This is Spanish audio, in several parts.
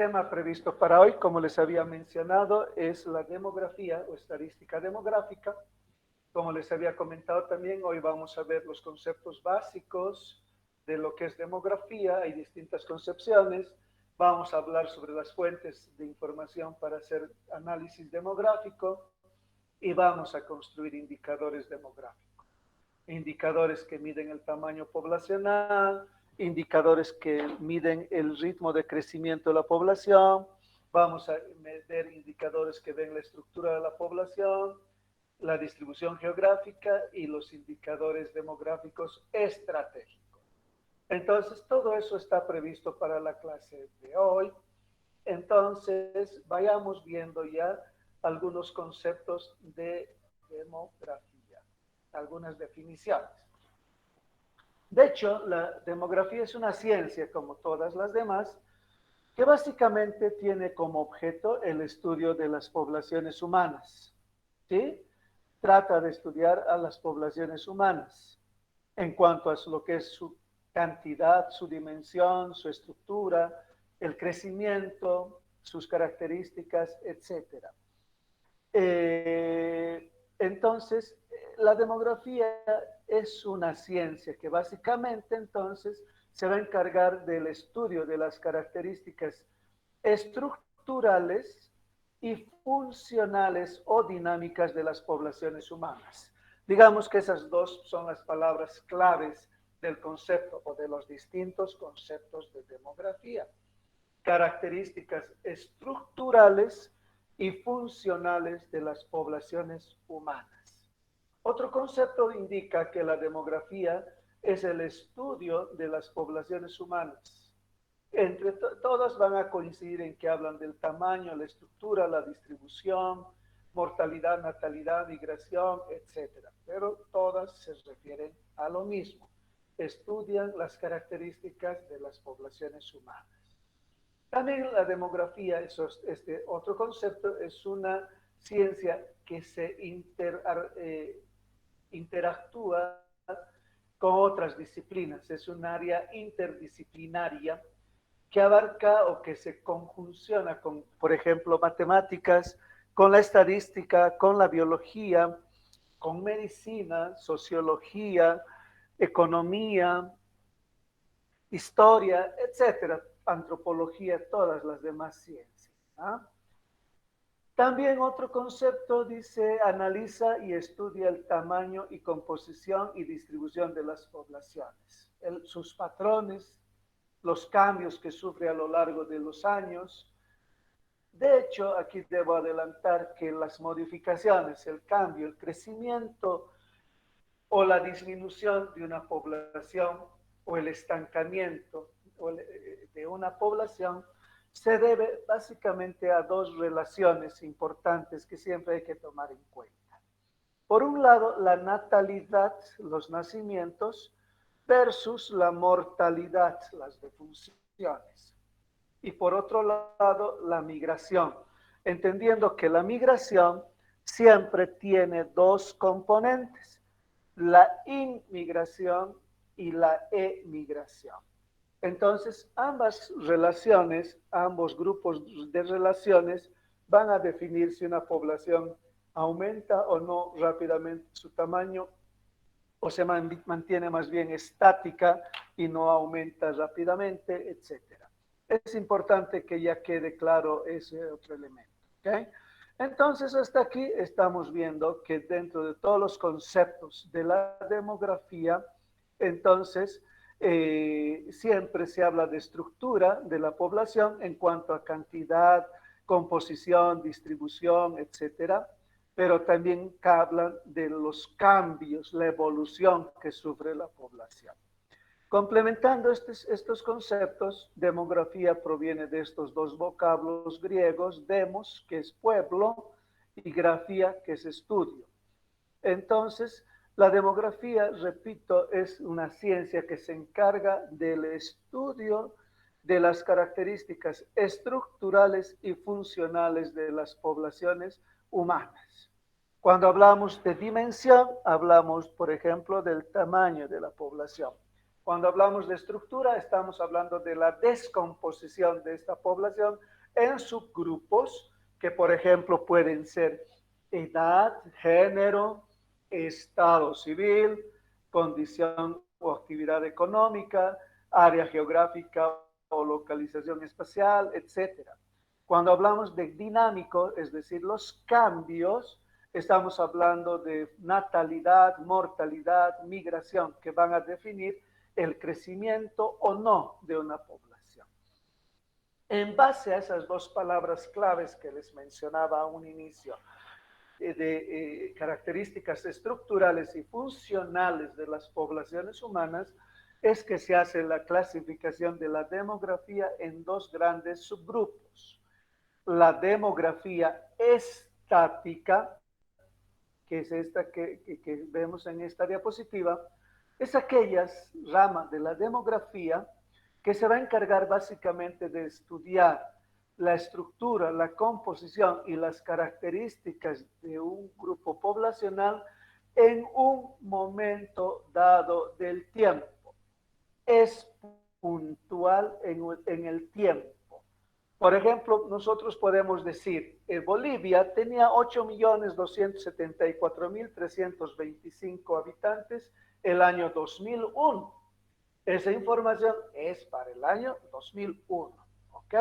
tema previsto para hoy, como les había mencionado, es la demografía o estadística demográfica. Como les había comentado también, hoy vamos a ver los conceptos básicos de lo que es demografía. Hay distintas concepciones. Vamos a hablar sobre las fuentes de información para hacer análisis demográfico y vamos a construir indicadores demográficos. Indicadores que miden el tamaño poblacional, indicadores que miden el ritmo de crecimiento de la población, vamos a ver indicadores que ven la estructura de la población, la distribución geográfica y los indicadores demográficos estratégicos. Entonces, todo eso está previsto para la clase de hoy. Entonces, vayamos viendo ya algunos conceptos de demografía, algunas definiciones. De hecho, la demografía es una ciencia, como todas las demás, que básicamente tiene como objeto el estudio de las poblaciones humanas, ¿sí? Trata de estudiar a las poblaciones humanas en cuanto a lo que es su cantidad, su dimensión, su estructura, el crecimiento, sus características, etc. Entonces, la demografía es una ciencia que básicamente entonces se va a encargar del estudio de las características estructurales y funcionales o dinámicas de las poblaciones humanas. Digamos que esas dos son las palabras claves del concepto o de los distintos conceptos de demografía. Características estructurales y funcionales de las poblaciones humanas. Otro concepto indica que la demografía es el estudio de las poblaciones humanas. Entre todas van a coincidir en que hablan del tamaño, la estructura, la distribución, mortalidad, natalidad, migración, etc. Pero todas se refieren a lo mismo. Estudian las características de las poblaciones humanas. También la demografía, este otro concepto, es una ciencia que se interactúa con otras disciplinas. Es un área interdisciplinaria que abarca o que se conjunciona con, por ejemplo, matemáticas, con la estadística, con la biología, con medicina, sociología, economía, historia, etcétera, antropología, todas las demás ciencias. ¿Ah? También otro concepto dice, analiza y estudia el tamaño y composición y distribución de las poblaciones, sus patrones, los cambios que sufre a lo largo de los años. De hecho, aquí debo adelantar que las modificaciones, el cambio, el crecimiento o la disminución de una población o el estancamiento de una población se debe básicamente a dos relaciones importantes que siempre hay que tomar en cuenta. Por un lado, la natalidad, los nacimientos, versus la mortalidad, las defunciones. Y por otro lado, la migración, entendiendo que la migración siempre tiene dos componentes, la inmigración y la emigración. Entonces, ambas relaciones, ambos grupos de relaciones van a definir si una población aumenta o no rápidamente su tamaño o se mantiene más bien estática y no aumenta rápidamente, etcétera. Es importante que ya quede claro ese otro elemento. ¿Okay? Entonces, hasta aquí estamos viendo que dentro de todos los conceptos de la demografía, entonces, siempre se habla de estructura de la población en cuanto a cantidad, composición, distribución, etcétera, pero también hablan de los cambios, la evolución que sufre la población. Complementando estos conceptos, demografía proviene de estos dos vocablos griegos, demos, que es pueblo, y grafía, que es estudio. Entonces, la demografía, repito, es una ciencia que se encarga del estudio de las características estructurales y funcionales de las poblaciones humanas. Cuando hablamos de dimensión, hablamos, por ejemplo, del tamaño de la población. Cuando hablamos de estructura, estamos hablando de la descomposición de esta población en subgrupos que, por ejemplo, pueden ser edad, género, estado civil, condición o actividad económica, área geográfica o localización espacial, etc. Cuando hablamos de dinámico, es decir, los cambios, estamos hablando de natalidad, mortalidad, migración, que van a definir el crecimiento o no de una población. En base a esas dos palabras claves que les mencionaba a un inicio, de características estructurales y funcionales de las poblaciones humanas, es que se hace la clasificación de la demografía en dos grandes subgrupos. La demografía estática, que es esta que vemos en esta diapositiva, es aquellas ramas de la demografía que se va a encargar básicamente de estudiar la estructura, la composición y las características de un grupo poblacional en un momento dado del tiempo. Es puntual en el tiempo. Por ejemplo, nosotros podemos decir, Bolivia tenía 8.274.325 habitantes el año 2001. Esa información es para el año 2001, ¿ok?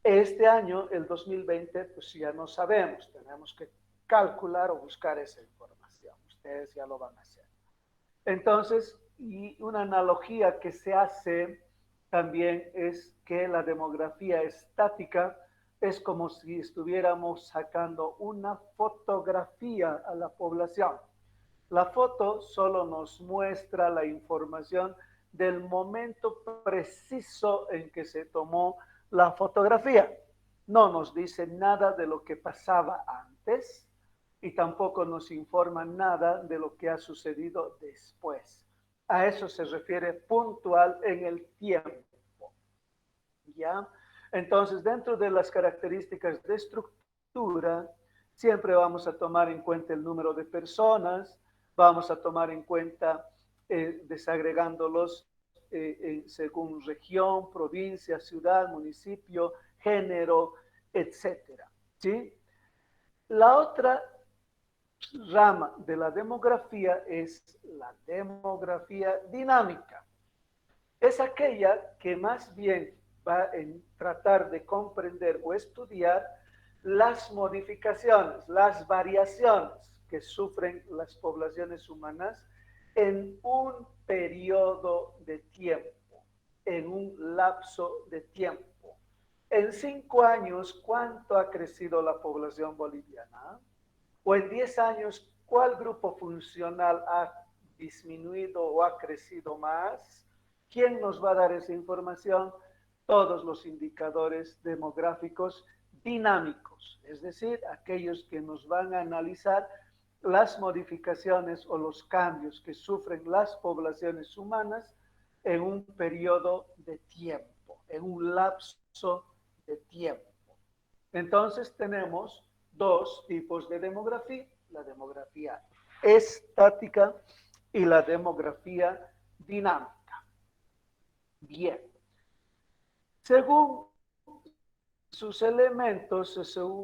Este año, el 2020, pues ya no sabemos, tenemos que calcular o buscar esa información. Ustedes ya lo van a hacer. Entonces, y una analogía que se hace también es que la demografía estática es como si estuviéramos sacando una fotografía a la población. La foto solo nos muestra la información del momento preciso en que se tomó la fotografía. No nos dice nada de lo que pasaba antes y tampoco nos informa nada de lo que ha sucedido después. A eso se refiere puntual en el tiempo. ¿Ya? Entonces, dentro de las características de estructura, siempre vamos a tomar en cuenta el número de personas, vamos a tomar en cuenta desagregándolos según región, provincia, ciudad, municipio, género, etcétera. ¿Sí? La otra rama de la demografía es la demografía dinámica. Es aquella que más bien va a tratar de comprender o estudiar las modificaciones, las variaciones que sufren las poblaciones humanas en un periodo de tiempo, en un lapso de tiempo. En 5 años, ¿cuánto ha crecido la población boliviana? O en 10 años, ¿cuál grupo funcional ha disminuido o ha crecido más? ¿Quién nos va a dar esa información? Todos los indicadores demográficos dinámicos, es decir, aquellos que nos van a analizar las modificaciones o los cambios que sufren las poblaciones humanas en un periodo de tiempo, en un lapso de tiempo. Entonces tenemos dos tipos de demografía, la demografía estática y la demografía dinámica. Bien. Según sus elementos,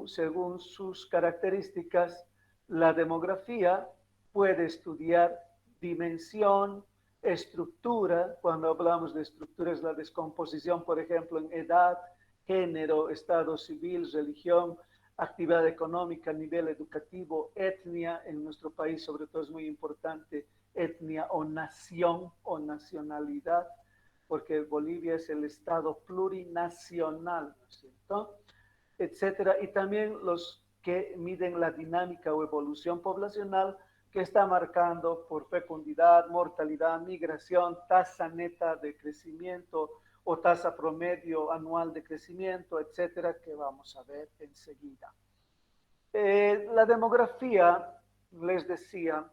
según sus características, la demografía puede estudiar dimensión, estructura. Cuando hablamos de estructura es la descomposición, por ejemplo, en edad, género, estado civil, religión, actividad económica, nivel educativo, etnia. En nuestro país, sobre todo, es muy importante etnia o nación o nacionalidad, porque Bolivia es el estado plurinacional, ¿no es cierto? Etcétera. Y también los que miden la dinámica o evolución poblacional, que está marcando por fecundidad, mortalidad, migración, tasa neta de crecimiento o tasa promedio anual de crecimiento, etcétera, que vamos a ver enseguida. La demografía, les decía,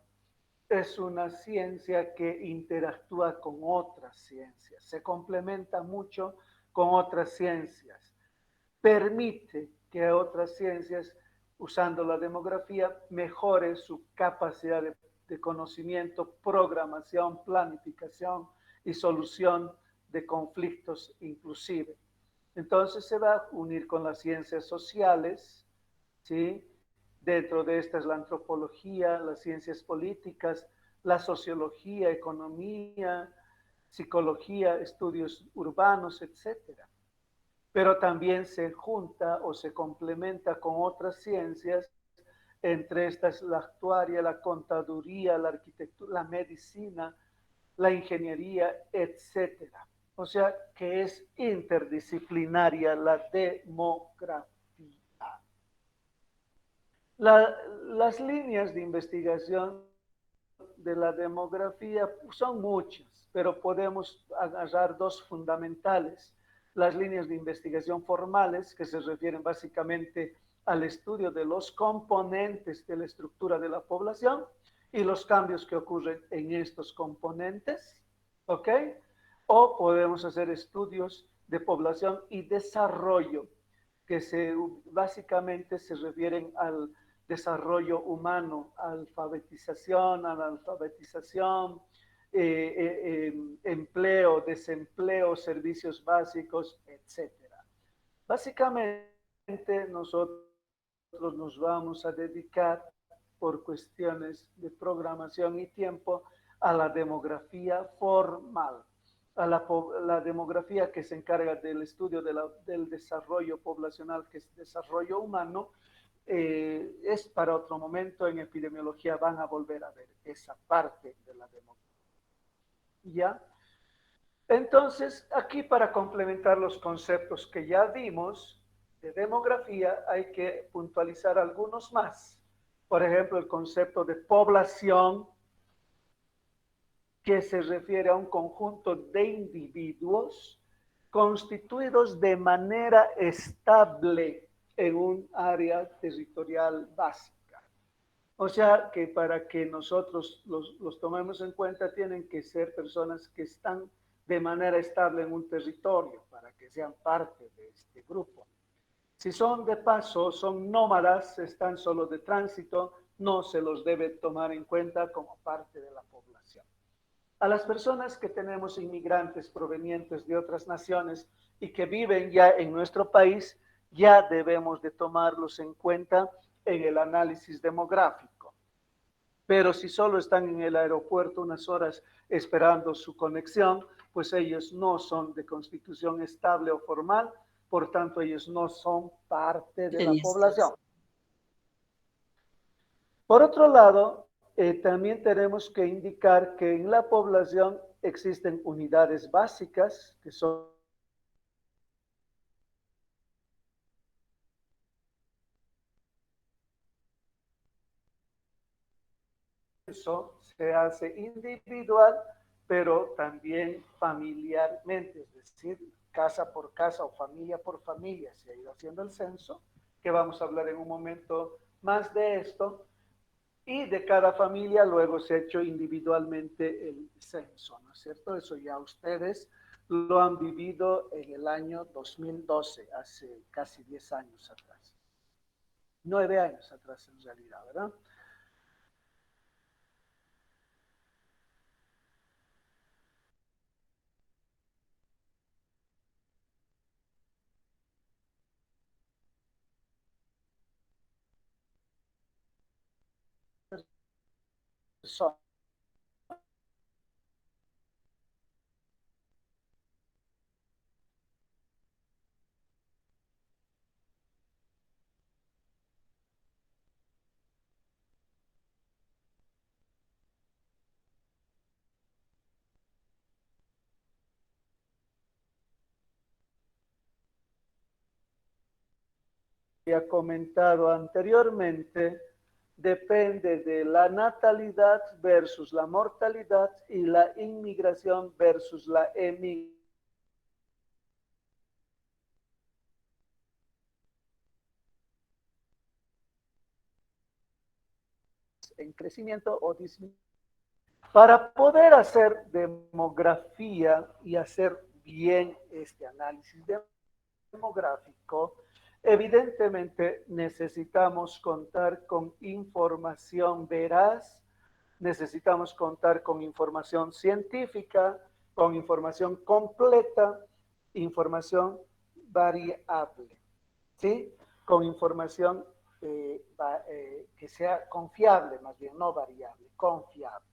es una ciencia que interactúa con otras ciencias, se complementa mucho con otras ciencias, permite que otras ciencias, usando la demografía, mejoren su capacidad de conocimiento, programación, planificación y solución de conflictos inclusive. Entonces se va a unir con las ciencias sociales, ¿sí? Dentro de estas la antropología, las ciencias políticas, la sociología, economía, psicología, estudios urbanos, etcétera. Pero también se junta o se complementa con otras ciencias, entre estas la actuaria, la contaduría, la arquitectura, la medicina, la ingeniería, etcétera. O sea que es interdisciplinaria la demografía. Las líneas de investigación de la demografía son muchas, pero podemos agarrar dos fundamentales. Las líneas de investigación formales, que se refieren básicamente al estudio de los componentes de la estructura de la población y los cambios que ocurren en estos componentes, ¿ok? O podemos hacer estudios de población y desarrollo, que básicamente se refieren al desarrollo humano, alfabetización, analfabetización, empleo, desempleo, servicios básicos, etcétera. Básicamente nosotros nos vamos a dedicar por cuestiones de programación y tiempo a la demografía formal, a la demografía que se encarga del estudio del desarrollo poblacional, que es desarrollo humano. Es para otro momento. En epidemiología van a volver a ver esa parte de la demografía. ¿Ya? Entonces, aquí para complementar los conceptos que ya vimos de demografía, hay que puntualizar algunos más. Por ejemplo, el concepto de población, que se refiere a un conjunto de individuos constituidos de manera estable en un área territorial básica. O sea que para que nosotros los tomemos en cuenta, tienen que ser personas que están de manera estable en un territorio para que sean parte de este grupo. Si son de paso, son nómadas, están solo de tránsito, no se los debe tomar en cuenta como parte de la población. A las personas que tenemos inmigrantes provenientes de otras naciones y que viven ya en nuestro país, ya debemos de tomarlos en cuenta en el análisis demográfico. Pero si solo están en el aeropuerto unas horas esperando su conexión, pues ellos no son de constitución estable o formal, por tanto ellos no son parte de la población. Por otro lado, también tenemos que indicar que en la población existen unidades básicas, que son eso se hace individual, pero también familiarmente, es decir, casa por casa o familia por familia. Se ha ido haciendo el censo, que vamos a hablar en un momento más de esto, y de cada familia luego se ha hecho individualmente el censo, ¿no es cierto? Eso ya ustedes lo han vivido en el año 2012, hace casi 10 años atrás. 9 años atrás en realidad, ¿verdad? Son ya comentado anteriormente, depende de la natalidad versus la mortalidad y la inmigración versus la emigración en crecimiento o disminución. Para poder hacer demografía y hacer bien este análisis demográfico, evidentemente necesitamos contar con información veraz, necesitamos contar con información científica, con información completa, información variable, ¿sí? Con información que sea confiable, más bien, no variable, confiable.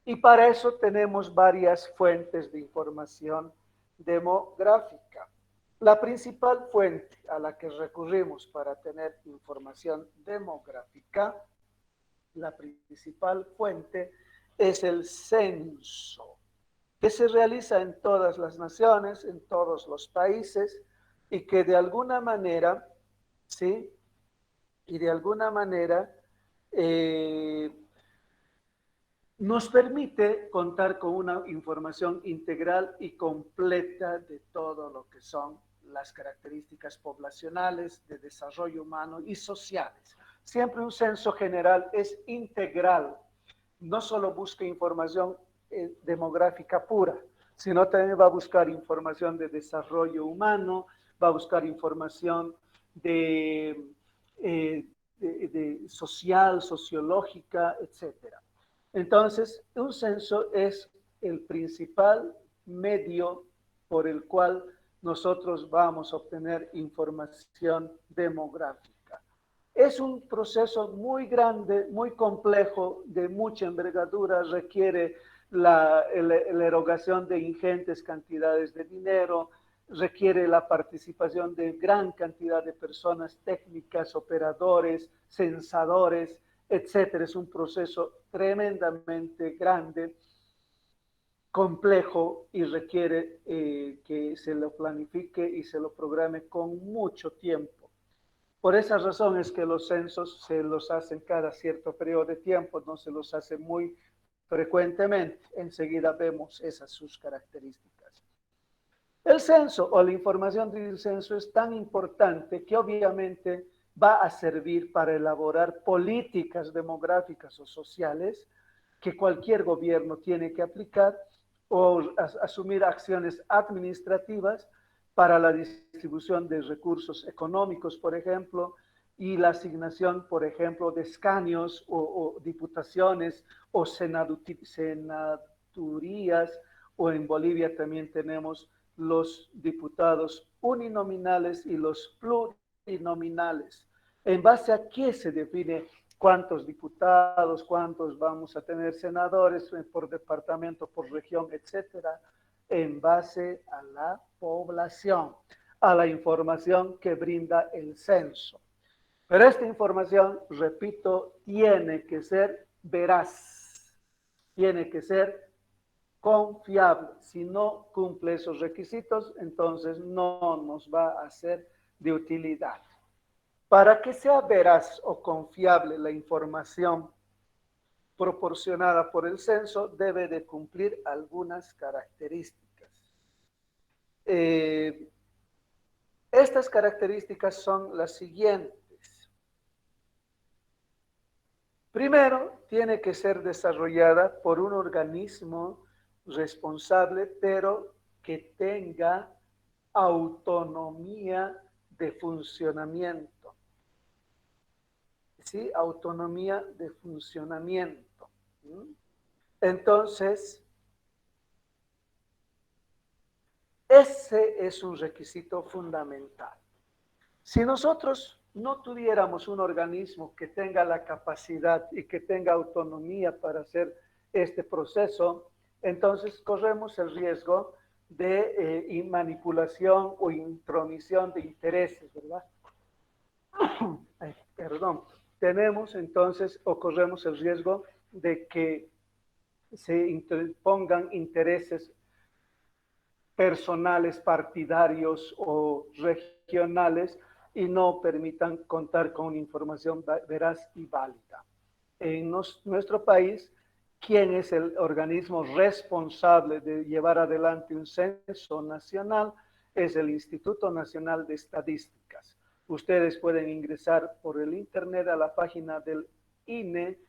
Y para eso tenemos varias fuentes de información demográfica. La principal fuente a la que recurrimos para tener información demográfica, la principal fuente es el censo, que se realiza en todas las naciones, en todos los países, y que de alguna manera, ¿sí? Y de alguna manera eh, nos permite contar con una información integral y completa de todo lo que son las características poblacionales, de desarrollo humano y sociales. Siempre un censo general es integral, no solo busca información demográfica pura, sino también va a buscar información de desarrollo humano, va a buscar información de, de social, sociológica, etcétera. Entonces, un censo es el principal medio por el cual nosotros vamos a obtener información demográfica. Es un proceso muy grande, muy complejo, de mucha envergadura, requiere la erogación de ingentes cantidades de dinero, requiere la participación de gran cantidad de personas técnicas, operadores, censadores, etcétera. Es un proceso tremendamente grande, complejo y requiere que se lo planifique y se lo programe con mucho tiempo. Por esa razón es que los censos se los hacen cada cierto periodo de tiempo, no se los hace muy frecuentemente. Enseguida vemos esas sus características. El censo o la información del censo es tan importante que obviamente va a servir para elaborar políticas demográficas o sociales que cualquier gobierno tiene que aplicar o asumir acciones administrativas para la distribución de recursos económicos, por ejemplo, y la asignación, por ejemplo, de escaños o diputaciones o senaturías, o en Bolivia también tenemos los diputados uninominales y los plurinominales. ¿En base a qué se define cuántos diputados, cuántos vamos a tener senadores por departamento, por región, etcétera? En base a la población, a la información que brinda el censo. Pero esta información, repito, tiene que ser veraz, tiene que ser confiable. Si no cumple esos requisitos, entonces no nos va a ser de utilidad. Para que sea veraz o confiable la información proporcionada por el censo, debe de cumplir algunas características. Estas características son las siguientes. Primero, tiene que ser desarrollada por un organismo responsable, pero que tenga autonomía de funcionamiento. ¿Sí? Autonomía de funcionamiento. Entonces, ese es un requisito fundamental. Si nosotros no tuviéramos un organismo que tenga la capacidad y que tenga autonomía para hacer este proceso, entonces corremos el riesgo de manipulación o intromisión de intereses, ¿verdad? Ay, perdón. Tenemos entonces o corremos el riesgo de que se interpongan intereses personales, partidarios o regionales y no permitan contar con información veraz y válida. En nuestro país, ¿quién es el organismo responsable de llevar adelante un censo nacional? Es el Instituto Nacional de Estadísticas. Ustedes pueden ingresar por el internet a la página del ine.gov.bo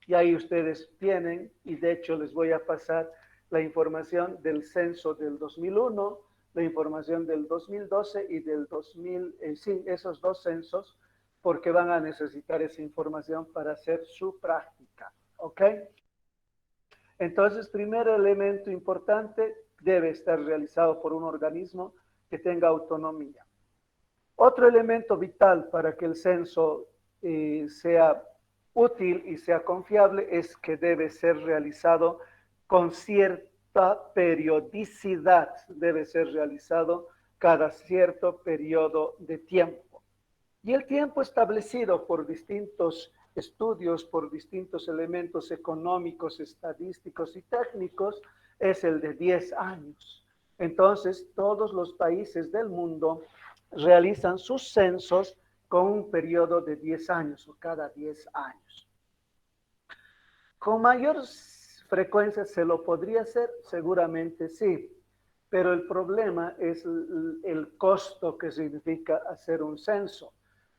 y ahí ustedes tienen, y de hecho les voy a pasar la información del censo del 2001, la información del 2012 y del 2000, sí, esos dos censos, porque van a necesitar esa información para hacer su práctica, ¿ok? Entonces, primer elemento importante, debe estar realizado por un organismo que tenga autonomía. Otro elemento vital para que el censo sea útil y sea confiable es que debe ser realizado con cierta periodicidad, debe ser realizado cada cierto periodo de tiempo. Y el tiempo establecido por distintos estudios, por distintos elementos económicos, estadísticos y técnicos, es el de 10 años. Entonces, todos los países del mundo realizan sus censos con un periodo de 10 años o cada 10 años. ¿Con mayor frecuencia se lo podría hacer? Seguramente sí, pero el problema es el costo que significa hacer un censo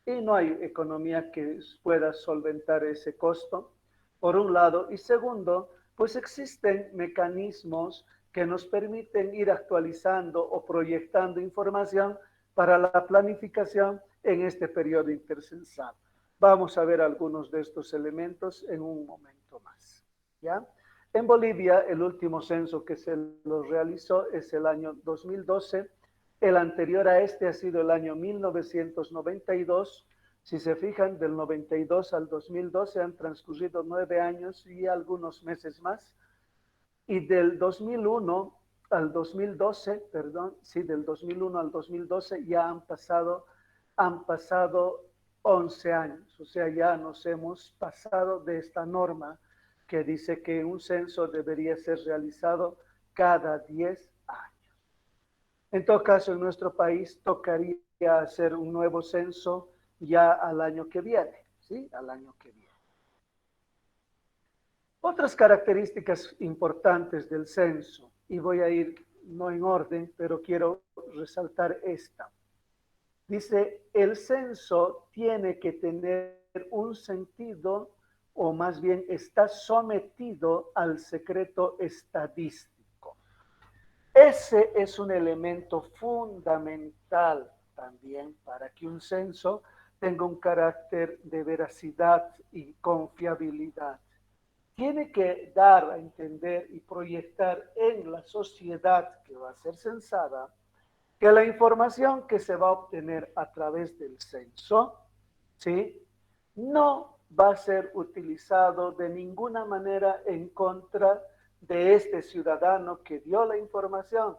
y no hay economía que pueda solventar ese costo, por un lado, y segundo, pues existen mecanismos que nos permiten ir actualizando o proyectando información para la planificación en este periodo intercensal. Vamos a ver algunos de estos elementos en un momento más. ¿Ya? En Bolivia, el último censo que se los realizó es el año 2012. El anterior a este ha sido el año 1992. Si se fijan, del 92 al 2012 han transcurrido 9 años y algunos meses más. Y del 2001 al 2012, perdón, sí, del 2001 al 2012 ya han pasado 11 años. O sea, ya nos hemos pasado de esta norma que dice que un censo debería ser realizado cada 10 años. En todo caso, en nuestro país tocaría hacer un nuevo censo ya al año que viene, ¿sí? Al año que viene. Otras características importantes del censo, y voy a ir no en orden, pero quiero resaltar esta. Dice, el censo tiene que tener un sentido, o más bien está sometido al secreto estadístico. Ese es un elemento fundamental también para que un censo tenga un carácter de veracidad y confiabilidad. Tiene que dar a entender y proyectar en la sociedad que va a ser censada que la información que se va a obtener a través del censo, ¿sí? No va a ser utilizado de ninguna manera en contra de este ciudadano que dio la información.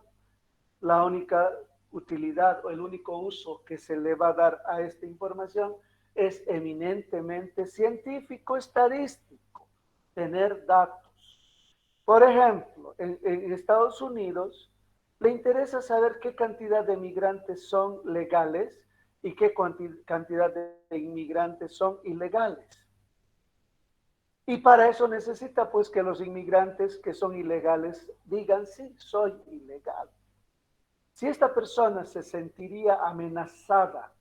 La única utilidad o el único uso que se le va a dar a esta información es eminentemente científico, estadístico, tener datos. Por ejemplo, en Estados Unidos le interesa saber qué cantidad de migrantes son legales y qué cantidad de inmigrantes son ilegales. Y para eso necesita pues que los inmigrantes que son ilegales digan, sí, soy ilegal. Si esta persona se sentiría amenazada,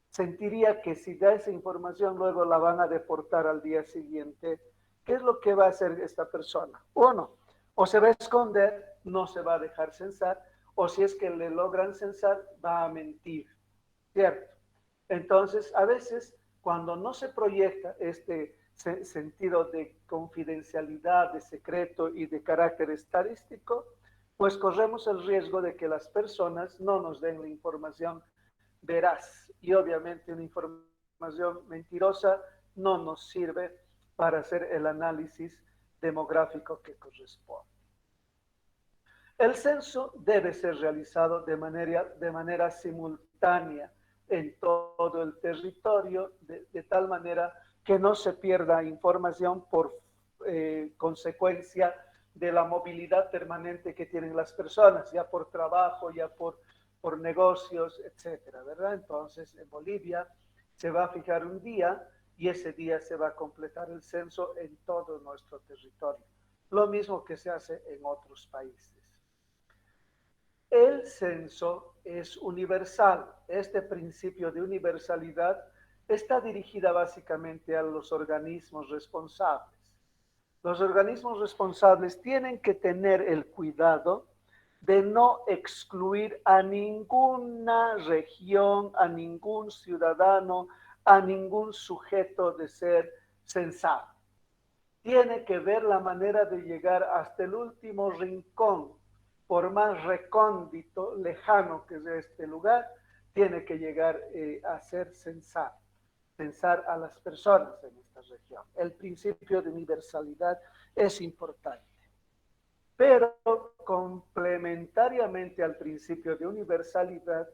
sentiría que si da esa información luego la van a deportar al día siguiente, ¿qué es lo que va a hacer esta persona? Uno, o se va a esconder, no se va a dejar censar, o si es que le logran censar, va a mentir, ¿cierto? Entonces, a veces, cuando no se proyecta este sentido de confidencialidad, de secreto y de carácter estadístico, pues corremos el riesgo de que las personas no nos den la información veraz. Y obviamente una información mentirosa no nos sirve para hacer el análisis demográfico que corresponde. El censo debe ser realizado de manera simultánea en todo el territorio, de tal manera que no se pierda información por consecuencia de la movilidad permanente que tienen las personas, ya por trabajo, ya por negocios, etcétera, ¿verdad? Entonces, en Bolivia se va a fijar un día y ese día se va a completar el censo en todo nuestro territorio. Lo mismo que se hace en otros países. El censo es universal. Este principio de universalidad está dirigida básicamente a los organismos responsables. Los organismos responsables tienen que tener el cuidado de no excluir a ninguna región, a ningún ciudadano, a ningún sujeto de ser censado. Tiene que ver la manera de llegar hasta el último rincón por más recóndito, lejano que sea este lugar, tiene que llegar a ser censar a las personas en esta región. El principio de universalidad es importante. Pero complementariamente al principio de universalidad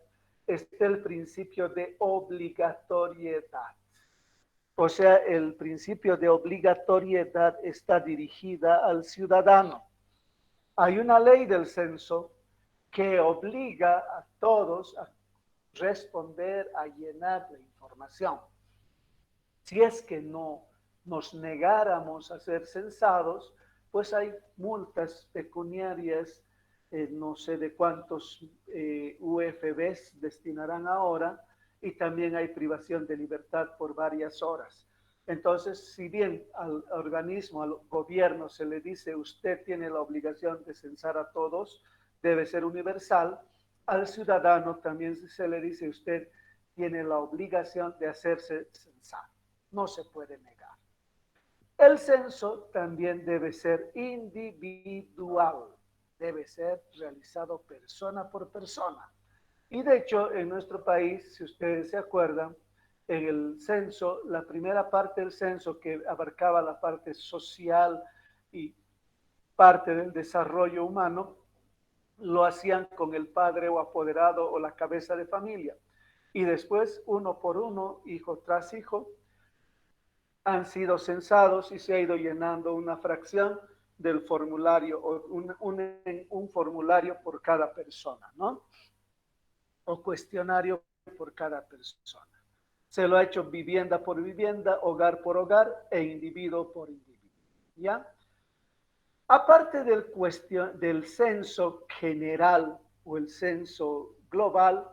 está el principio de obligatoriedad. O sea, el principio de obligatoriedad está dirigida al ciudadano. Hay una ley del censo que obliga a todos a responder, a llenar la información. Si es que no nos negáramos a ser censados, pues hay multas pecuniarias, no sé de cuántos UFBs destinarán ahora, y también hay privación de libertad por varias horas. Entonces, si bien al organismo, al gobierno se le dice usted tiene la obligación de censar a todos, debe ser universal, al ciudadano también se le dice usted tiene la obligación de hacerse censar. No se puede negar. El censo también debe ser individual, debe ser realizado persona por persona. Y de hecho, en nuestro país, si ustedes se acuerdan, en el censo, la primera parte del censo que abarcaba la parte social y parte del desarrollo humano, lo hacían con el padre o apoderado o la cabeza de familia. Y después, uno por uno, hijo tras hijo, han sido censados y se ha ido llenando una fracción del formulario o un formulario por cada persona, ¿no? O cuestionario por cada persona. Se lo ha hecho vivienda por vivienda, hogar por hogar e individuo por individuo, ¿ya? Aparte del censo general o el censo global,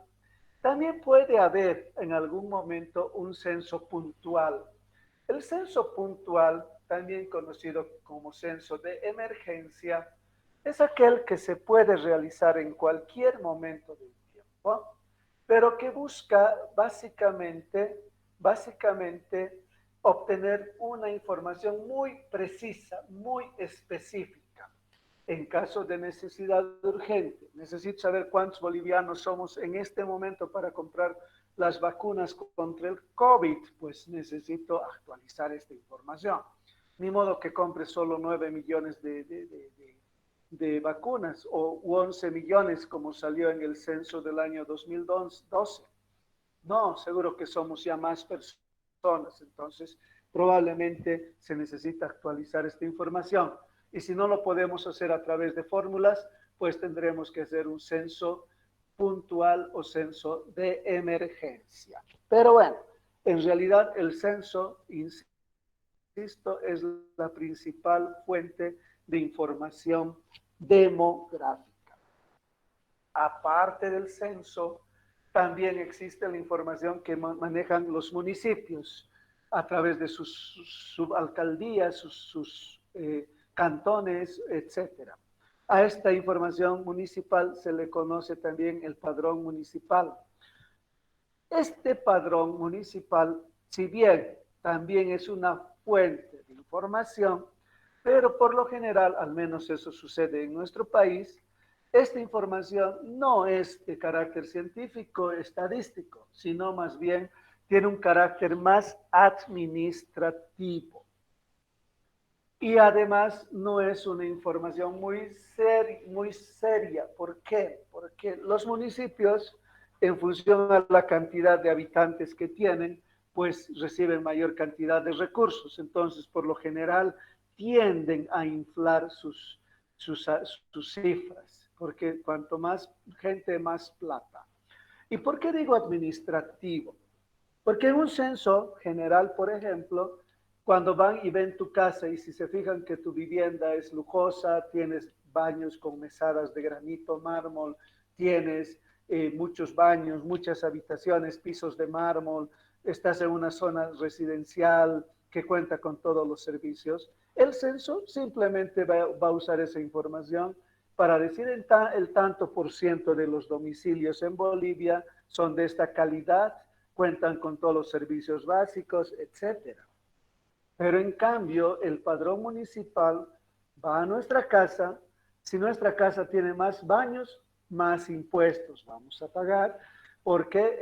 también puede haber en algún momento un censo puntual. El censo puntual, también conocido como censo de emergencia, es aquel que se puede realizar en cualquier momento del tiempo, pero que busca básicamente obtener una información muy precisa, muy específica. En caso de necesidad urgente, necesito saber cuántos bolivianos somos en este momento para comprar las vacunas contra el COVID, pues necesito actualizar esta información. Ni modo que compre solo 9 millones de vacunas o 11 millones como salió en el censo del año 2012. No, seguro que somos ya más personas, entonces probablemente se necesita actualizar esta información. Y si no lo podemos hacer a través de fórmulas, pues tendremos que hacer un censo puntual o censo de emergencia. Pero bueno, en realidad el censo, insisto, es la principal fuente de información demográfica. Aparte del censo, también existe la información que manejan los municipios a través de sus subalcaldías, sus cantones, etcétera. A esta información municipal se le conoce también el padrón municipal. Este padrón municipal, si bien también es una fuente de información, pero por lo general, al menos eso sucede en nuestro país, esta información no es de carácter científico, estadístico, sino más bien tiene un carácter más administrativo. Y además no es una información muy seria. ¿Por qué? Porque los municipios, en función a la cantidad de habitantes que tienen, pues reciben mayor cantidad de recursos. Entonces, por lo general, tienden a inflar sus cifras, porque cuanto más gente, más plata. ¿Y por qué digo administrativo? Porque en un censo general, por ejemplo, cuando van y ven tu casa y si se fijan que tu vivienda es lujosa, tienes baños con mesadas de granito, mármol, tienes muchos baños, muchas habitaciones, pisos de mármol, estás en una zona residencial que cuenta con todos los servicios, el censo simplemente va a usar esa información para decir el tanto por ciento de los domicilios en Bolivia son de esta calidad, cuentan con todos los servicios básicos, etcétera. Pero en cambio, el padrón municipal va a nuestra casa, Si nuestra casa tiene más baños, más impuestos vamos a pagar. ¿Por qué?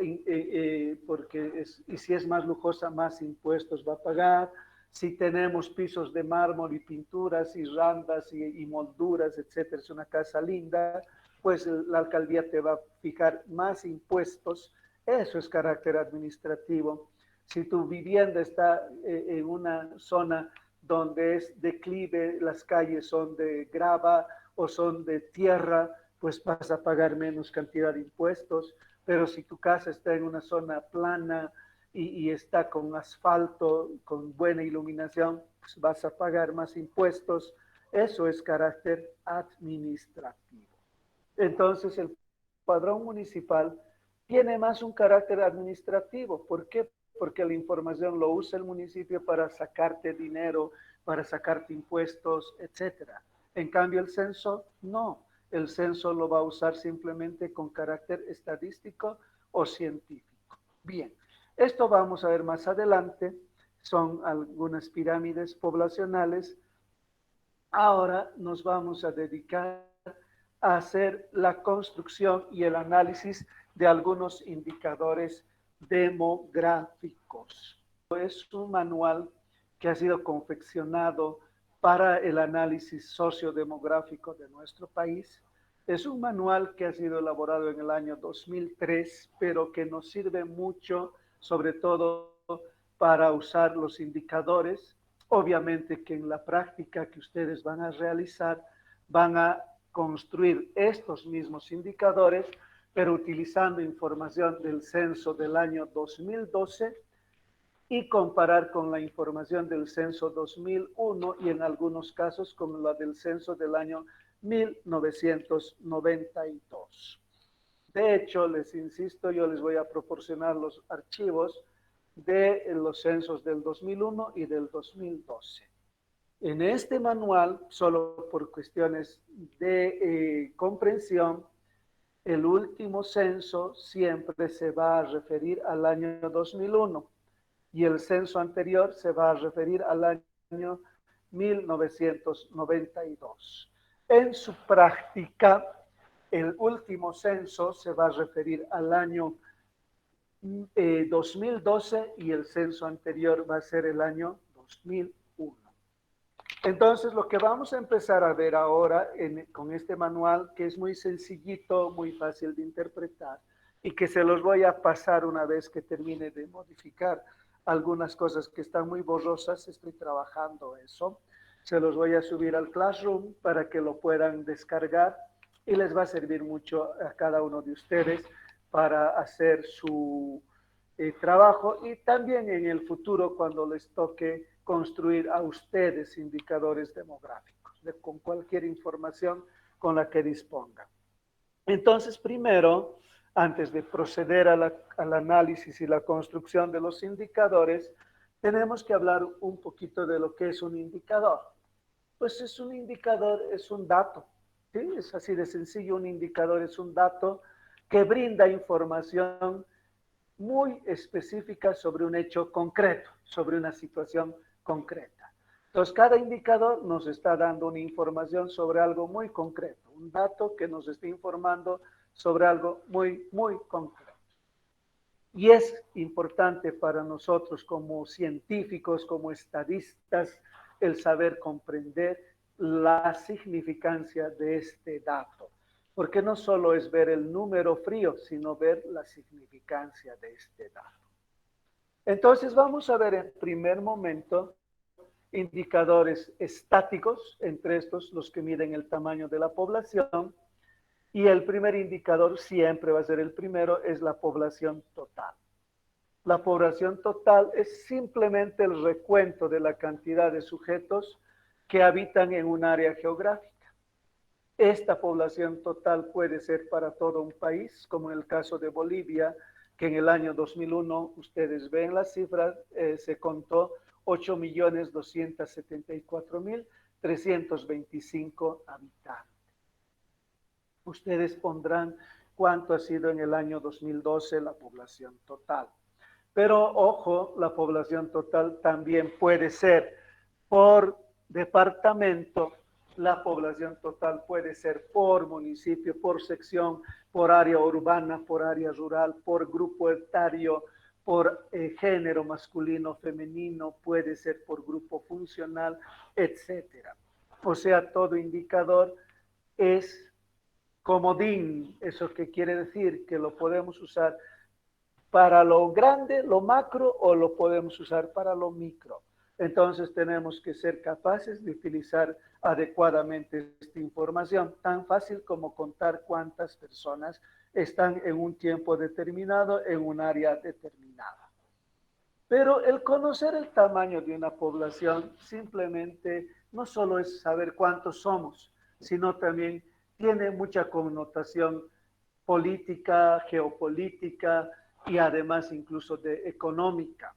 Y si es más lujosa, más impuestos va a pagar. Si tenemos pisos de mármol y pinturas y randas y molduras, etcétera, es una casa linda, pues la alcaldía te va a fijar más impuestos. Eso es carácter administrativo. Si tu vivienda está en una zona donde es declive, las calles son de grava o son de tierra, pues vas a pagar menos cantidad de impuestos. Pero si tu casa está en una zona plana y está con asfalto, con buena iluminación, pues vas a pagar más impuestos. Eso es carácter administrativo. Entonces, el padrón municipal tiene más un carácter administrativo. ¿Por qué? Porque la información lo usa el municipio para sacarte dinero, para sacarte impuestos, etcétera. En cambio, el censo no. El censo lo va a usar simplemente con carácter estadístico o científico. Bien, esto vamos a ver más adelante. Son algunas pirámides poblacionales. Ahora nos vamos a dedicar a hacer la construcción y el análisis de algunos indicadores demográficos. Es un manual que ha sido confeccionado para el análisis sociodemográfico de nuestro país. Es un manual que ha sido elaborado en el año 2003, pero que nos sirve mucho, sobre todo para usar los indicadores. Obviamente que en la práctica que ustedes van a realizar, van a construir estos mismos indicadores, pero utilizando información del censo del año 2012 y comparar con la información del censo 2001 y en algunos casos con la del censo del año 1992. De hecho, les insisto, yo les voy a proporcionar los archivos de los censos del 2001 y del 2012. En este manual, solo por cuestiones de comprensión, el último censo siempre se va a referir al año 2001 y el censo anterior se va a referir al año 1992. En su práctica, el último censo se va a referir al año 2012 y el censo anterior va a ser el año 2001. Entonces, lo que vamos a empezar a ver ahora con este manual, que es muy sencillito, muy fácil de interpretar, y que se los voy a pasar una vez que termine de modificar algunas cosas que están muy borrosas, estoy trabajando eso. Se los voy a subir al Classroom para que lo puedan descargar y les va a servir mucho a cada uno de ustedes para hacer su trabajo y también en el futuro cuando les toque construir a ustedes indicadores demográficos con cualquier información con la que dispongan. Entonces, primero, antes de proceder al análisis y la construcción de los indicadores, tenemos que hablar un poquito de lo que es un indicador. Pues es un indicador, es un dato, ¿sí? Es así de sencillo, un indicador es un dato que brinda información muy específica sobre un hecho concreto, sobre una situación concreta. Entonces, cada indicador nos está dando una información sobre algo muy concreto, un dato que nos está informando sobre algo muy, muy concreto. Y es importante para nosotros como científicos, como estadistas, el saber comprender la significancia de este dato. Porque no solo es ver el número frío, sino ver la significancia de este dato. Entonces vamos a ver en primer momento indicadores estáticos, entre estos los que miden el tamaño de la población, y el primer indicador siempre va a ser el primero, es la población total. La población total es simplemente el recuento de la cantidad de sujetos que habitan en un área geográfica. Esta población total puede ser para todo un país, como en el caso de Bolivia, que en el año 2001, ustedes ven las cifras, se contó 8.274.325 habitantes. Ustedes pondrán cuánto ha sido en el año 2012 la población total. Pero ojo, la población total también puede ser por departamento La población total puede ser por municipio, por sección, por área urbana, por área rural, por grupo etario, por género masculino, femenino, puede ser por grupo funcional, etcétera. O sea, todo indicador es comodín, eso que quiere decir que lo podemos usar para lo grande, lo macro, o lo podemos usar para lo micro. Entonces tenemos que ser capaces de utilizar adecuadamente esta información, tan fácil como contar cuántas personas están en un tiempo determinado en un área determinada. Pero el conocer el tamaño de una población simplemente no solo es saber cuántos somos, sino también tiene mucha connotación política, geopolítica y además incluso de económica.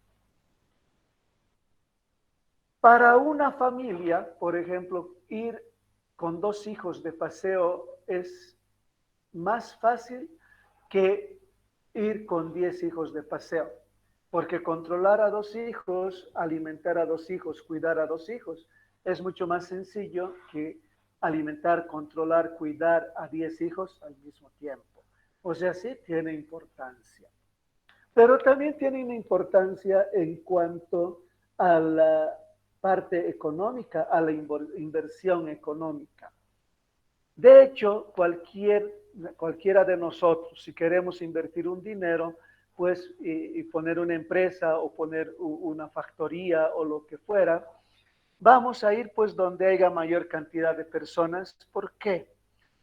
Para una familia, por ejemplo, ir con 2 hijos de paseo es más fácil que ir con 10 hijos de paseo, porque controlar a 2 hijos, alimentar a 2 hijos, cuidar a 2 hijos, es mucho más sencillo que alimentar, controlar, cuidar a 10 hijos al mismo tiempo. O sea, sí tiene importancia. Pero también tiene una importancia en cuanto a la parte económica, a la inversión económica. De hecho, cualquiera de nosotros, si queremos invertir un dinero, pues, y poner una empresa o poner una factoría o lo que fuera, vamos a ir pues donde haya mayor cantidad de personas. ¿Por qué?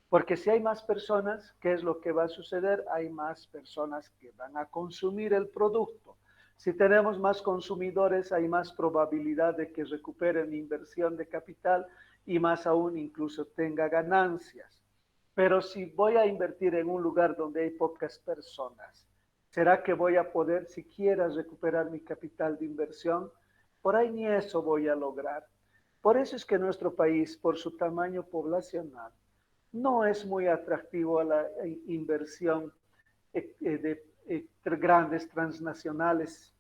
Porque si hay más personas, ¿qué es lo que va a suceder? Hay más personas que van a consumir el producto. Si tenemos más consumidores, hay más probabilidad de que recuperen inversión de capital y más aún incluso tenga ganancias. Pero si voy a invertir en un lugar donde hay pocas personas, ¿será que voy a poder siquiera recuperar mi capital de inversión? Por ahí ni eso voy a lograr. Por eso es que nuestro país, por su tamaño poblacional, no es muy atractivo a la inversión de grandes transnacionales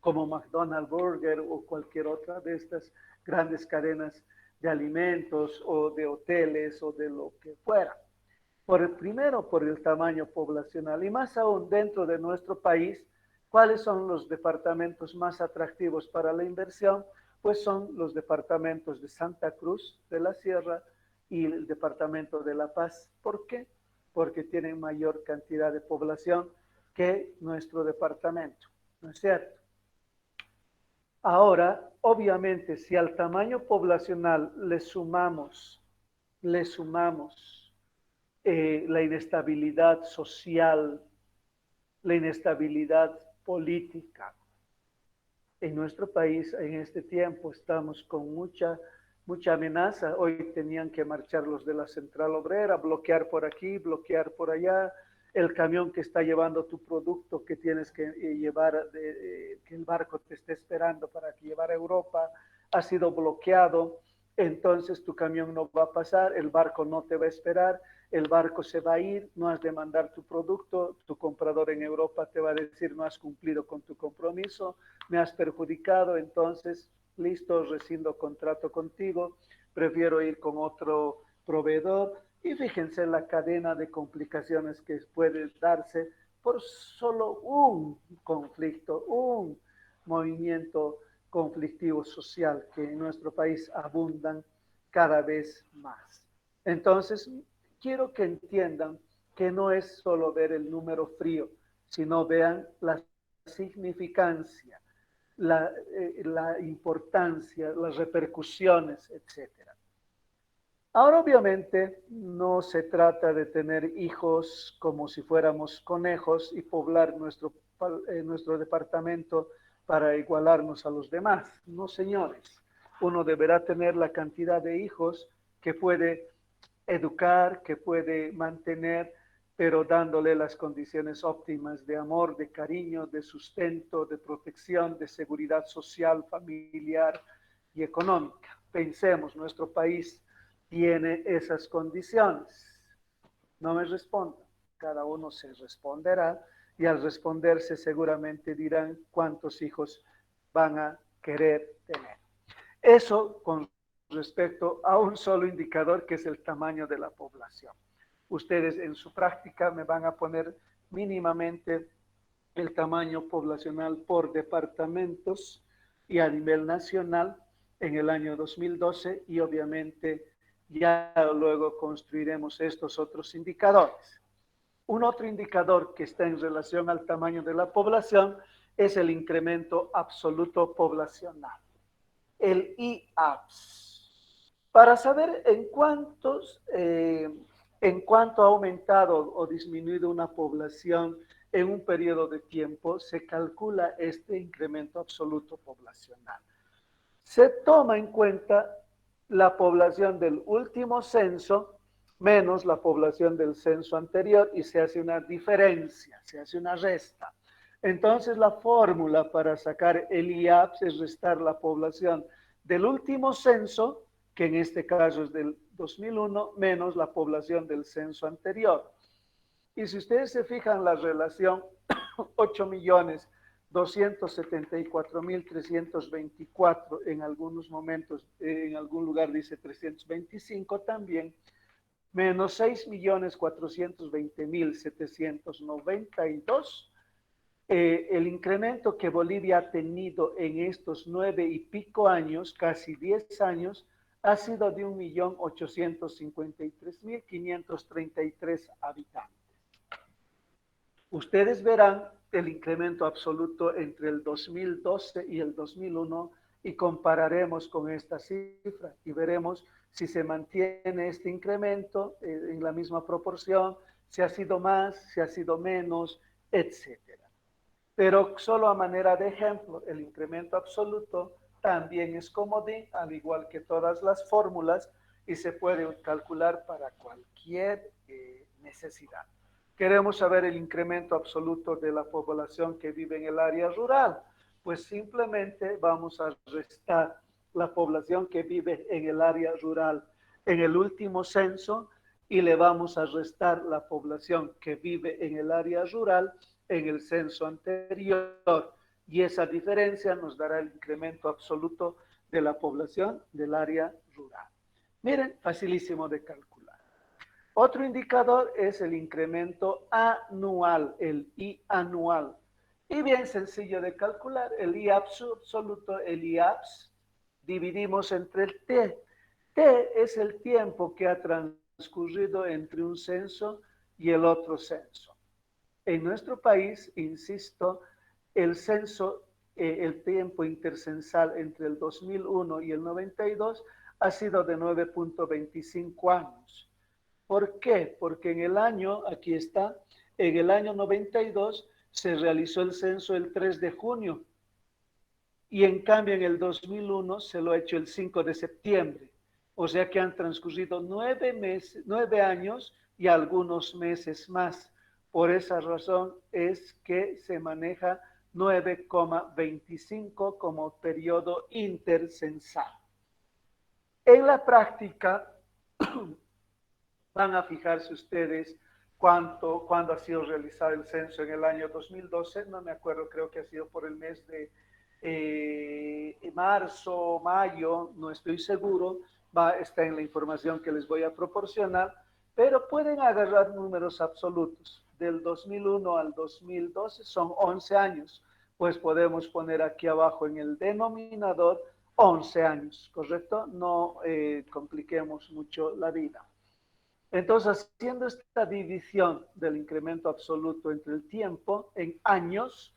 como McDonald's Burger o cualquier otra de estas grandes cadenas de alimentos o de hoteles o de lo que fuera. Primero, por el tamaño poblacional y más aún dentro de nuestro país, ¿cuáles son los departamentos más atractivos para la inversión? Pues son los departamentos de Santa Cruz de la Sierra y el departamento de La Paz. ¿Por qué? Porque tienen mayor cantidad de población que nuestro departamento, ¿no es cierto? Ahora, obviamente, si al tamaño poblacional le sumamos la inestabilidad social, la inestabilidad política. En nuestro país, en este tiempo, estamos con mucha amenaza. Hoy tenían que marchar los de la Central Obrera, bloquear por aquí, bloquear por allá. El camión que está llevando tu producto que tienes que llevar, que el barco te esté esperando para que llevar a Europa, ha sido bloqueado. Entonces tu camión no va a pasar, el barco no te va a esperar, el barco se va a ir, no has de mandar tu producto, tu comprador en Europa te va a decir no has cumplido con tu compromiso, me has perjudicado, entonces listo, rescindo contrato contigo, prefiero ir con otro proveedor. Y fíjense la cadena de complicaciones que puede darse por solo un conflicto, un movimiento conflictivo social que en nuestro país abundan cada vez más. Entonces, quiero que entiendan que no es solo ver el número frío, sino vean la significancia, la importancia, las repercusiones, etcétera. Ahora, obviamente, no se trata de tener hijos como si fuéramos conejos y poblar nuestro departamento para igualarnos a los demás. No, señores. Uno deberá tener la cantidad de hijos que puede educar, que puede mantener, pero dándole las condiciones óptimas de amor, de cariño, de sustento, de protección, de seguridad social, familiar y económica. Pensemos, nuestro país tiene esas condiciones. No me respondan, cada uno se responderá y al responderse seguramente dirán cuántos hijos van a querer tener. Eso con respecto a un solo indicador que es el tamaño de la población. Ustedes en su práctica me van a poner mínimamente el tamaño poblacional por departamentos y a nivel nacional en el año 2012 y obviamente ya luego construiremos estos otros indicadores. Un otro indicador que está en relación al tamaño de la población es el incremento absoluto poblacional, el IAPS. Para saber en cuánto ha aumentado o disminuido una población en un periodo de tiempo, se calcula este incremento absoluto poblacional. Se toma en cuenta la población del último censo menos la población del censo anterior y se hace una diferencia, se hace una resta. Entonces la fórmula para sacar el IAPS es restar la población del último censo, que en este caso es del 2001, menos la población del censo anterior. Y si ustedes se fijan la relación 8.274.324, en algunos momentos, en algún lugar dice 325 también, menos 6.420.792, el incremento que Bolivia ha tenido en estos 9 y pico años, casi 10 años, ha sido de 1.853.533 habitantes. Ustedes verán el incremento absoluto entre el 2012 y el 2001 y compararemos con esta cifra y veremos si se mantiene este incremento en la misma proporción, si ha sido más, si ha sido menos, etcétera. Pero solo a manera de ejemplo, el incremento absoluto también es comodín, al igual que todas las fórmulas, y se puede calcular para cualquier necesidad. Queremos saber el incremento absoluto de la población que vive en el área rural. Pues simplemente vamos a restar la población que vive en el área rural en el último censo y le vamos a restar la población que vive en el área rural en el censo anterior. Y esa diferencia nos dará el incremento absoluto de la población del área rural. Miren, facilísimo de calcular. Otro indicador es el incremento anual, el I anual. Y bien sencillo de calcular, el IAPS absoluto, el IAPS, dividimos entre el T. T es el tiempo que ha transcurrido entre un censo y el otro censo. En nuestro país, insisto, el censo, el tiempo intercensal entre el 2001 y el 92 ha sido de 9.25 años. ¿Por qué? Porque en el año, aquí está, en el año 92 se realizó el censo el 3 de junio y en cambio en el 2001 se lo ha hecho el 5 de septiembre. O sea que han transcurrido 9 años y algunos meses más. Por esa razón es que se maneja 9,25 como periodo intercensal. En la práctica, van a fijarse ustedes cuándo ha sido realizado el censo en el año 2012, no me acuerdo, creo que ha sido por el mes de marzo, mayo, no estoy seguro, está en la información que les voy a proporcionar, pero pueden agarrar números absolutos. Del 2001 al 2012 son 11 años, pues podemos poner aquí abajo en el denominador 11 años, ¿correcto? No compliquemos mucho la vida. Entonces, haciendo esta división del incremento absoluto entre el tiempo en años,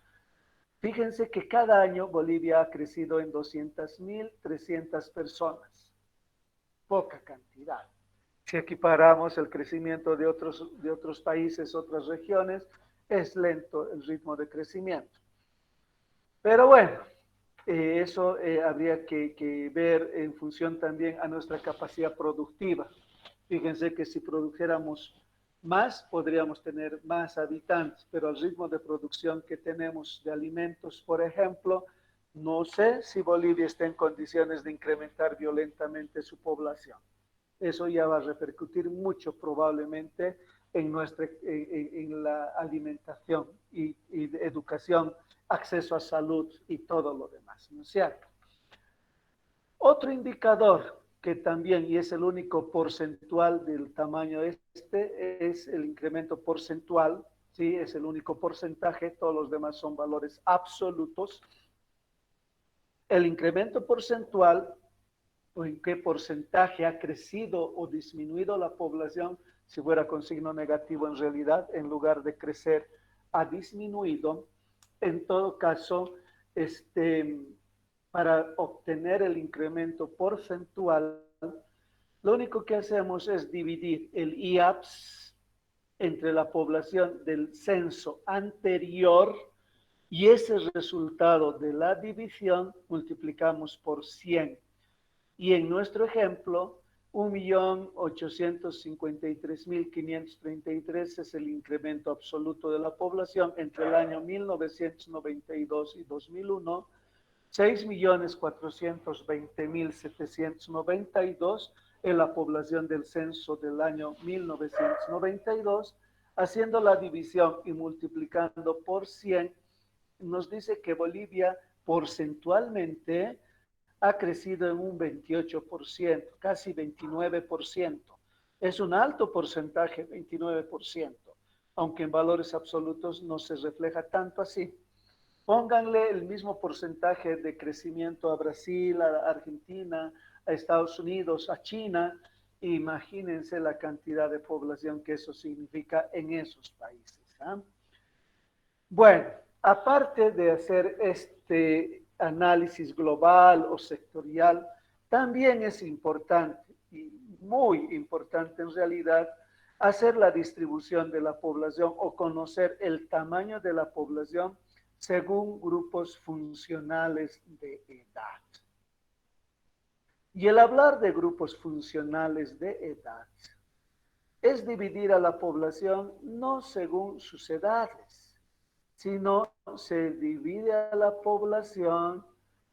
fíjense que cada año Bolivia ha crecido en 200.300 personas. Poca cantidad. Si equiparamos el crecimiento de otros países, otras regiones, es lento el ritmo de crecimiento. Pero bueno, eso habría que ver en función también a nuestra capacidad productiva. Fíjense que si produjéramos más, podríamos tener más habitantes, pero al ritmo de producción que tenemos de alimentos, por ejemplo, no sé si Bolivia está en condiciones de incrementar violentamente su población. Eso ya va a repercutir mucho probablemente en la alimentación y educación, acceso a salud y todo lo demás, ¿no es cierto? Otro indicador que también, y es el único porcentual del tamaño este, es el incremento porcentual, ¿sí? Es el único porcentaje, todos los demás son valores absolutos. El incremento porcentual, o en qué porcentaje ha crecido o disminuido la población, si fuera con signo negativo en realidad, en lugar de crecer, ha disminuido. En todo caso, para obtener el incremento porcentual, lo único que hacemos es dividir el IAPS entre la población del censo anterior y ese resultado de la división multiplicamos por 100. Y en nuestro ejemplo, 1.853.533 es el incremento absoluto de la población entre el año 1992 y 2001, 6.420.792 en la población del censo del año 1992, haciendo la división y multiplicando por 100, nos dice que Bolivia porcentualmente ha crecido en un 28%, casi 29%. Es un alto porcentaje, 29%, aunque en valores absolutos no se refleja tanto así. Pónganle el mismo porcentaje de crecimiento a Brasil, a Argentina, a Estados Unidos, a China. Imagínense la cantidad de población que eso significa en esos países. ¿Ah? Bueno, aparte de hacer este análisis global o sectorial, también es importante, y muy importante en realidad, hacer la distribución de la población o conocer el tamaño de la población según grupos funcionales de edad. Y el hablar de grupos funcionales de edad es dividir a la población no según sus edades, sino se divide a la población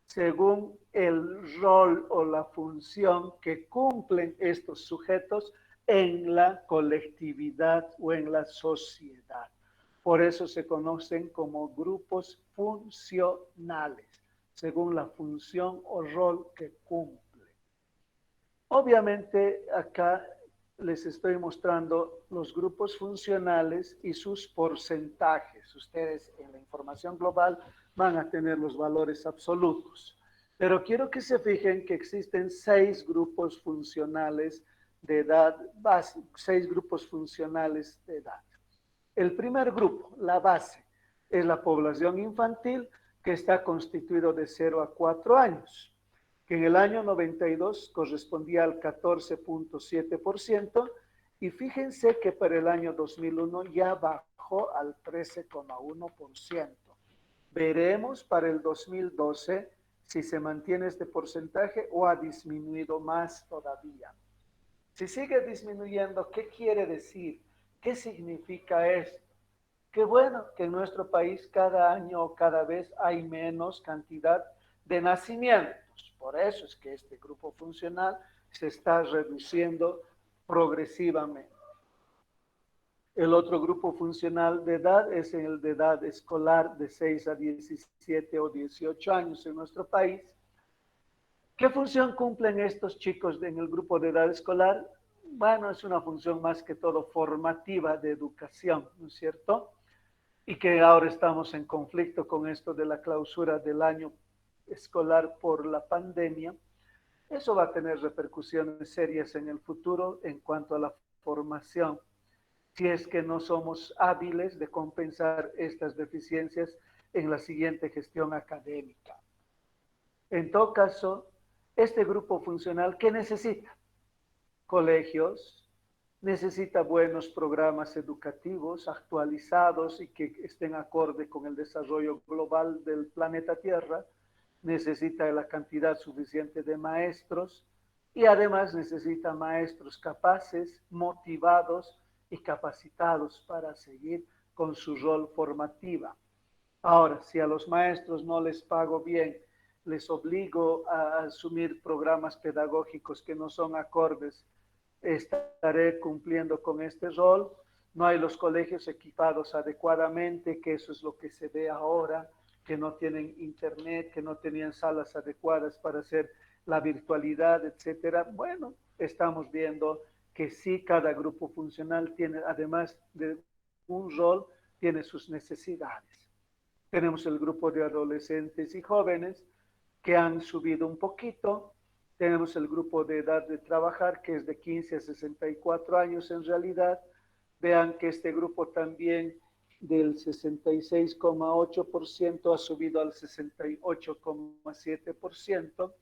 según el rol o la función que cumplen estos sujetos en la colectividad o en la sociedad. Por eso se conocen como grupos funcionales, según la función o rol que cumplen. Obviamente acá les estoy mostrando los grupos funcionales y sus porcentajes. Ustedes en la información global van a tener los valores absolutos. Pero quiero que se fijen que existen 6 grupos funcionales de edad, 6 grupos funcionales de edad. El primer grupo, la base, es la población infantil que está constituido de 0 a 4 años, que en el año 92 correspondía al 14.7%, y fíjense que para el año 2001 ya bajó al 13.1%. Veremos para el 2012 si se mantiene este porcentaje o ha disminuido más todavía. Si sigue disminuyendo, ¿qué quiere decir? ¿Qué significa esto? Que bueno, que en nuestro país cada año o cada vez hay menos cantidad de nacimientos. Por eso es que este grupo funcional se está reduciendo progresivamente. El otro grupo funcional de edad es el de edad escolar de 6 a 17 o 18 años en nuestro país. ¿Qué función cumplen estos chicos en el grupo de edad escolar? Bueno, es una función más que todo formativa de educación, ¿no es cierto? Y que ahora estamos en conflicto con esto de la clausura del año escolar por la pandemia. Eso va a tener repercusiones serias en el futuro en cuanto a la formación, si es que no somos hábiles de compensar estas deficiencias en la siguiente gestión académica. En todo caso, este grupo funcional, ¿qué necesita? Colegios, necesita buenos programas educativos actualizados y que estén acorde con el desarrollo global del planeta Tierra, necesita la cantidad suficiente de maestros y además necesita maestros capaces, motivados y capacitados para seguir con su rol formativa. Ahora, si a los maestros no les pago bien, les obligo a asumir programas pedagógicos que no son acordes, estaré cumpliendo con este rol. No hay los colegios equipados adecuadamente, que eso es lo que se ve ahora. que no tienen internet, que no tenían salas adecuadas para hacer la virtualidad, etcétera. Bueno, estamos viendo que sí, cada grupo funcional tiene, además de un rol, tiene sus necesidades. Tenemos el grupo de adolescentes y jóvenes que han subido un poquito. Tenemos el grupo de edad de trabajar, que es de 15 a 64 años en realidad. Vean que este grupo también del 66,8% ha subido al 68,7%.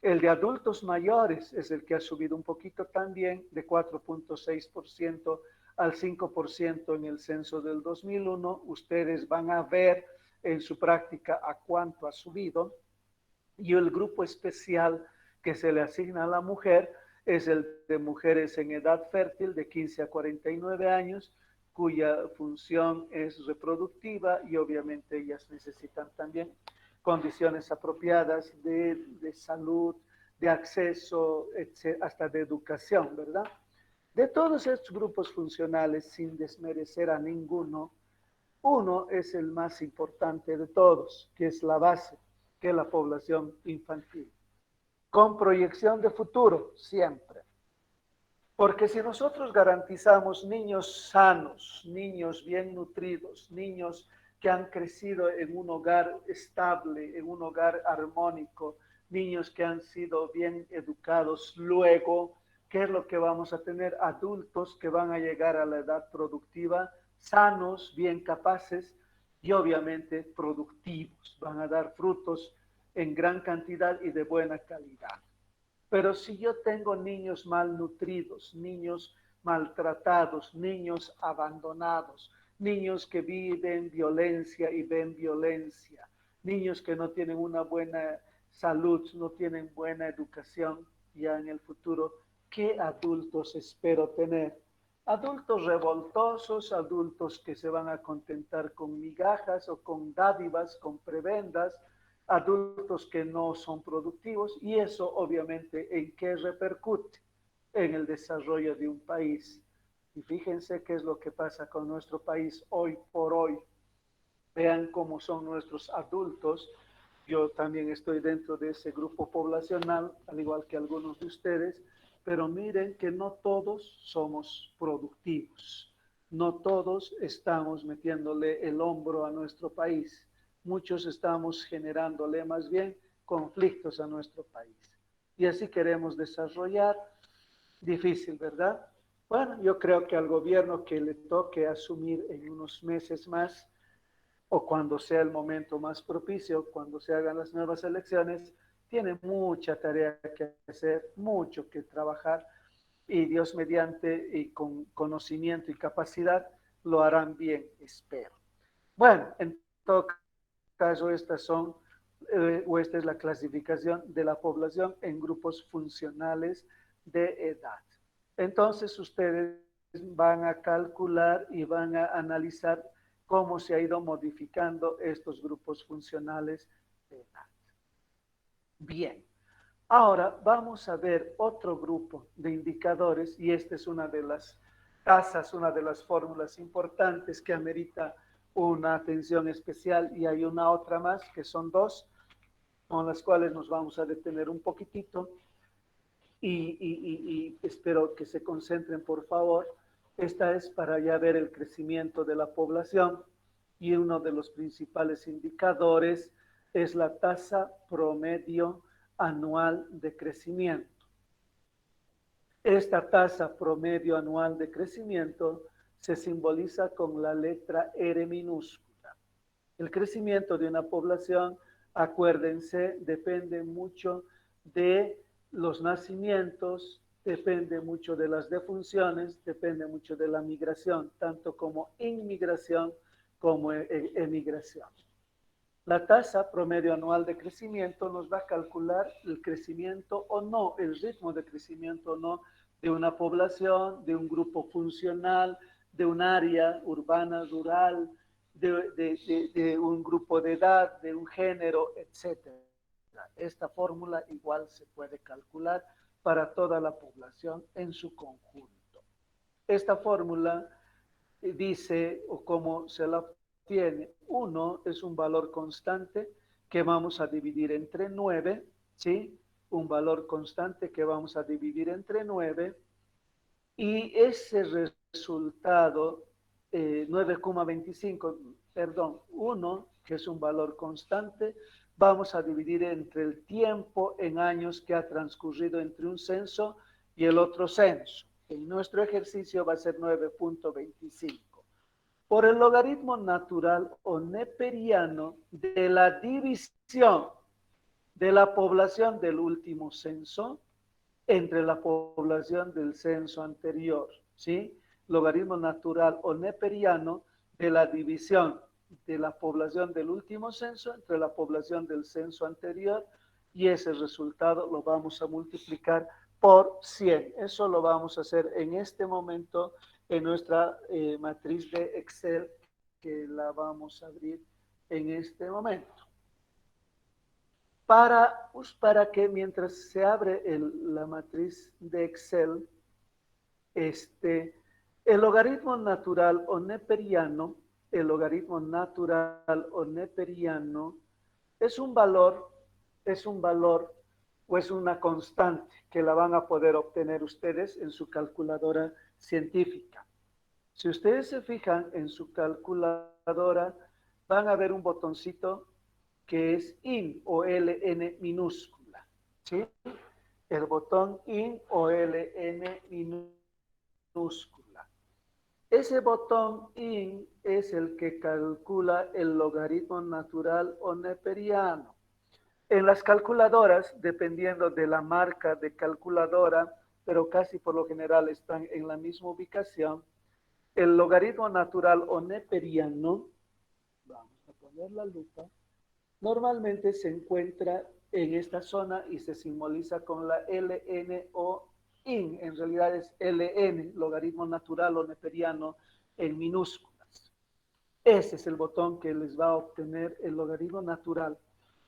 El de adultos mayores es el que ha subido un poquito también, de 4,6% al 5% en el censo del 2001. Ustedes van a ver en su práctica a cuánto ha subido. Y el grupo especial que se le asigna a la mujer es el de mujeres en edad fértil de 15 a 49 años, cuya función es reproductiva y obviamente ellas necesitan también condiciones apropiadas de salud, de acceso, hasta de educación, ¿verdad? De todos estos grupos funcionales, sin desmerecer a ninguno, uno es el más importante de todos, que es la base, que es la población infantil, con proyección de futuro, siempre. Porque si nosotros garantizamos niños sanos, niños bien nutridos, niños que han crecido en un hogar estable, en un hogar armónico, niños que han sido bien educados, luego, ¿qué es lo que vamos a tener? Adultos que van a llegar a la edad productiva, sanos, bien capaces y obviamente productivos, van a dar frutos en gran cantidad y de buena calidad. Pero si yo tengo niños malnutridos, niños maltratados, niños abandonados, niños que viven violencia y ven violencia, niños que no tienen una buena salud, no tienen buena educación ya en el futuro, ¿qué adultos espero tener? Adultos revoltosos, adultos que se van a contentar con migajas o con dádivas, con prebendas, adultos que no son productivos y eso obviamente en qué repercute en el desarrollo de un país. Y fíjense qué es lo que pasa con nuestro país hoy por hoy. Vean cómo son nuestros adultos. Yo también estoy dentro de ese grupo poblacional, al igual que algunos de ustedes, pero miren que no todos somos productivos, no todos estamos metiéndole el hombro a nuestro país, muchos estamos generándole más bien conflictos a nuestro país. Y así queremos desarrollar, difícil, ¿verdad? Bueno, yo creo que al gobierno que le toque asumir en unos meses más, o cuando sea el momento más propicio, cuando se hagan las nuevas elecciones, tiene mucha tarea que hacer, mucho que trabajar y Dios mediante y con conocimiento y capacidad lo harán bien, espero. Bueno, en todo caso, estas son, o esta es la clasificación de la población en grupos funcionales de edad. Entonces, ustedes van a calcular y van a analizar cómo se ha ido modificando estos grupos funcionales de edad. Bien, ahora vamos a ver otro grupo de indicadores y esta es una de las tasas, una de las fórmulas importantes que amerita una atención especial y hay una otra más que son dos con las cuales nos vamos a detener un poquitito y espero que se concentren por favor. Esta es para ya ver el crecimiento de la población y uno de los principales indicadores es la tasa promedio anual de crecimiento. Esta tasa promedio anual de crecimiento se simboliza con la letra R minúscula. El crecimiento de una población, acuérdense, depende mucho de los nacimientos, depende mucho de las defunciones, depende mucho de la migración, tanto como inmigración como emigración. La tasa promedio anual de crecimiento nos va a calcular el crecimiento o no, el ritmo de crecimiento o no de una población, de un grupo funcional, de un área urbana, rural, de un grupo de edad, de un género, etc. Esta fórmula igual se puede calcular para toda la población en su conjunto. Esta fórmula dice, o como se la tiene. 1 es un valor constante que vamos a dividir entre 9, ¿sí? Un valor constante que vamos a dividir entre 9 y ese resultado, 9,25, perdón, 1, que es un valor constante, vamos a dividir entre el tiempo en años que ha transcurrido entre un censo y el otro censo. En nuestro ejercicio va a ser 9,25. Por el logaritmo natural o neperiano de la división de la población del último censo entre la población del censo anterior, ¿sí? Logaritmo natural o neperiano de la división de la población del último censo entre la población del censo anterior, y ese resultado lo vamos a multiplicar por 100. Eso lo vamos a hacer en este momento en nuestra matriz de Excel, que la vamos a abrir en este momento. Para que mientras se abre la matriz de Excel, el logaritmo natural o neperiano, es un valor, o es una constante que la van a poder obtener ustedes en su calculadora científica. Si ustedes se fijan en su calculadora, van a ver un botoncito que es IN o LN minúscula, ¿sí? El botón IN o LN minúscula. Ese botón IN es el que calcula el logaritmo natural o neperiano. En las calculadoras, dependiendo de la marca de calculadora, pero casi por lo general están en la misma ubicación, el logaritmo natural o neperiano, vamos a poner la lupa, normalmente se encuentra en esta zona y se simboliza con la LN o IN. En realidad es LN, logaritmo natural o neperiano, en minúsculas. Ese es el botón que les va a obtener el logaritmo natural.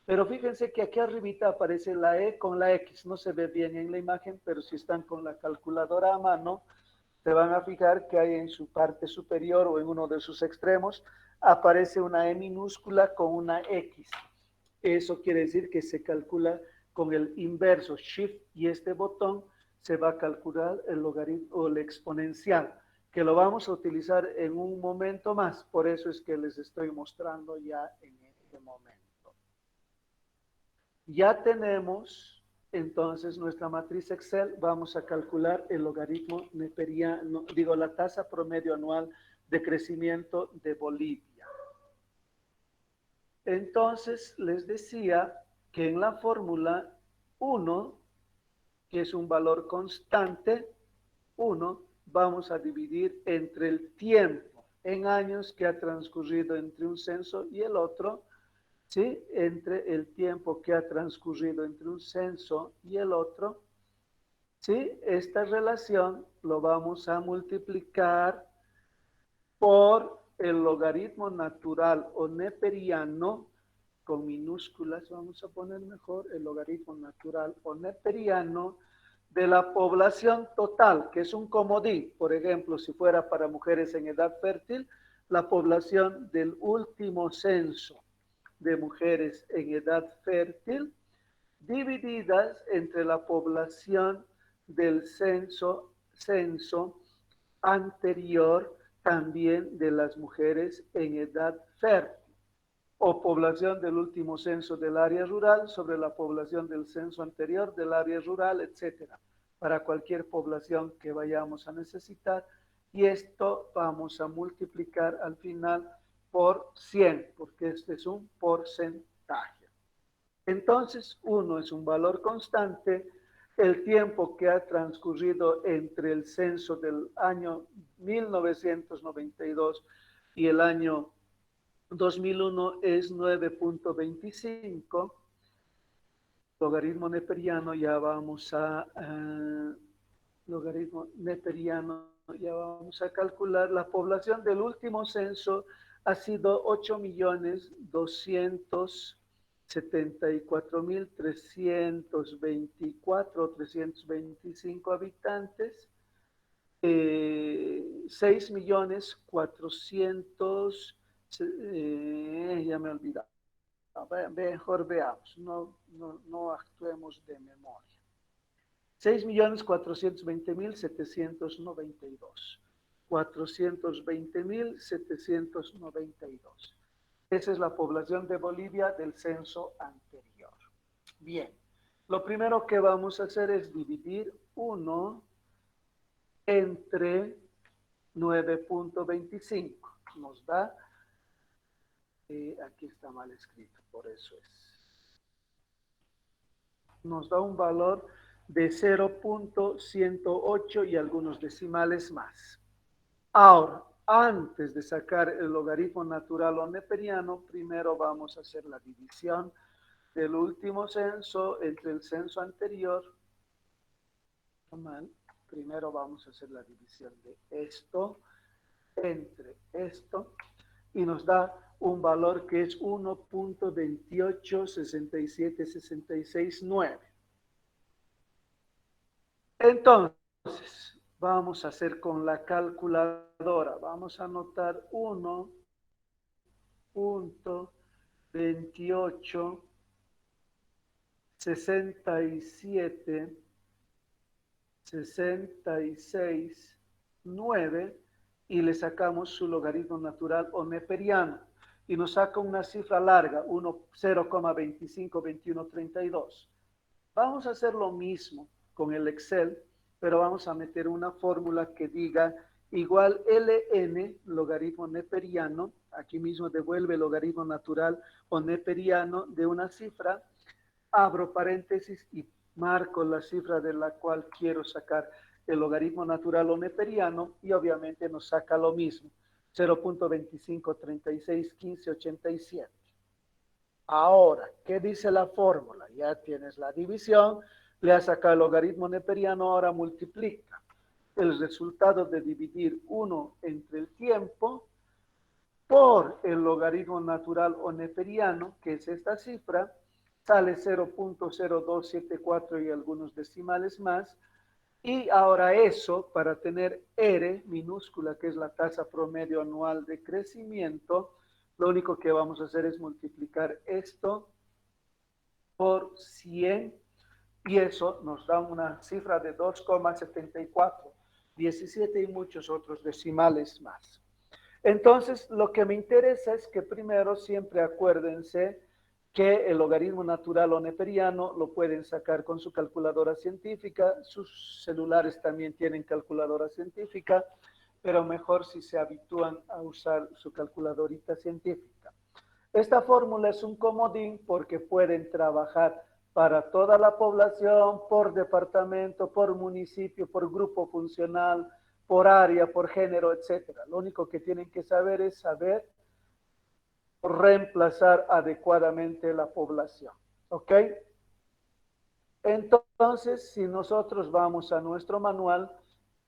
Pero fíjense que aquí arribita aparece la E con la X. No se ve bien en la imagen, pero si están con la calculadora a mano, se van a fijar que hay en su parte superior o en uno de sus extremos, aparece una E minúscula con una X. Eso quiere decir que se calcula con el inverso, Shift y este botón, se va a calcular el logaritmo o el exponencial, que lo vamos a utilizar en un momento más. Por eso es que les estoy mostrando ya en este momento. Ya tenemos entonces nuestra matriz Excel. Vamos a calcular el logaritmo neperiano, digo, la tasa promedio anual de crecimiento de Bolivia. Entonces les decía que en la fórmula 1, que es un valor constante, 1, vamos a dividir entre el tiempo en años que ha transcurrido entre un censo y el otro, ¿sí? Entre el tiempo que ha transcurrido entre un censo y el otro, ¿sí? Esta relación lo vamos a multiplicar por el logaritmo natural o neperiano, con minúsculas vamos a poner mejor, el logaritmo natural o neperiano de la población total, que es un comodín. Por ejemplo, si fuera para mujeres en edad fértil, la población del último censo de mujeres en edad fértil, divididas entre la población del censo anterior, también de las mujeres en edad fértil, o población del último censo del área rural sobre la población del censo anterior del área rural, etcétera, para cualquier población que vayamos a necesitar. Y esto vamos a multiplicar al final por 100, porque este es un porcentaje. Entonces, 1 es un valor constante. El tiempo que ha transcurrido entre el censo del año 1992 y el año 2001 es 9,25. Logaritmo neperiano, ya vamos a logaritmo neperiano, ya vamos a calcular. La población del último censo ha sido 8.274.324, 325 habitantes. 6.400.000 Ya me he olvidado. Mejor veamos, no actuemos de memoria. 6.420.792. 420.792. Esa es la población de Bolivia del censo anterior. Bien, lo primero que vamos a hacer es dividir 1 entre 9.25. Nos da, aquí está mal escrito, por eso es. Nos da un valor de 0.108 y algunos decimales más. Ahora, antes de sacar el logaritmo natural o neperiano, primero vamos a hacer la división del último censo entre el censo anterior. Primero vamos a hacer la división de esto entre esto y nos da un valor que es 1.28676669. Entonces, vamos a hacer con la calculadora. Vamos a anotar 1.28676669 y le sacamos su logaritmo natural o neperiano y nos saca una cifra larga, 0,252132. Vamos a hacer lo mismo con el Excel, pero vamos a meter una fórmula que diga igual ln logaritmo neperiano, aquí mismo devuelve logaritmo natural o neperiano de una cifra, abro paréntesis y marco la cifra de la cual quiero sacar el logaritmo natural o neperiano y obviamente nos saca lo mismo, 0.25361587. Ahora, ¿qué dice la fórmula? Ya tienes la división, le has sacado el logaritmo neperiano, ahora multiplica el resultado de dividir 1 entre el tiempo por el logaritmo natural o neperiano, que es esta cifra, sale 0.0274 y algunos decimales más. Y ahora eso, para tener R minúscula, que es la tasa promedio anual de crecimiento, lo único que vamos a hacer es multiplicar esto por 100 y eso nos da una cifra de 2,74, 17 y muchos otros decimales más. Entonces, lo que me interesa es que primero siempre acuérdense que el logaritmo natural o neperiano lo pueden sacar con su calculadora científica, sus celulares también tienen calculadora científica, pero mejor si se habitúan a usar su calculadorita científica. Esta fórmula es un comodín porque pueden trabajar para toda la población, por departamento, por municipio, por grupo funcional, por área, por género, etcétera. Lo único que tienen que saber es saber reemplazar adecuadamente la población. ¿Ok? Entonces, si nosotros vamos a nuestro manual,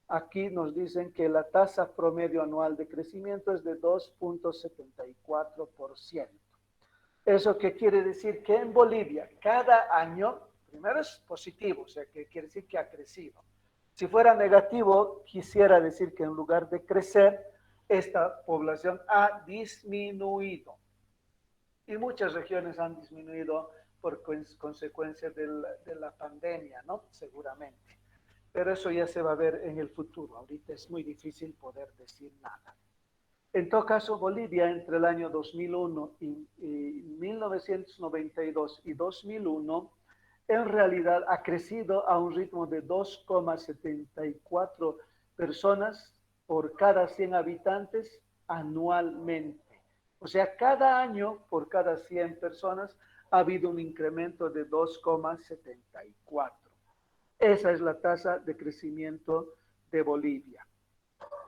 aquí nos dicen que la tasa promedio anual de crecimiento es de 2.74%. ¿Eso qué quiere decir? Que en Bolivia cada año, primero es positivo, o sea, que quiere decir que ha crecido. Si fuera negativo, quisiera decir que en lugar de crecer, esta población ha disminuido. Y muchas regiones han disminuido por consecuencia de la pandemia, ¿no? Seguramente. Pero eso ya se va a ver en el futuro. Ahorita es muy difícil poder decir nada. En todo caso, Bolivia entre el año 2001 y 1992 y 2001, en realidad ha crecido a un ritmo de 2,74 personas por cada 100 habitantes anualmente. O sea, cada año, por cada 100 personas, ha habido un incremento de 2,74. Esa es la tasa de crecimiento de Bolivia.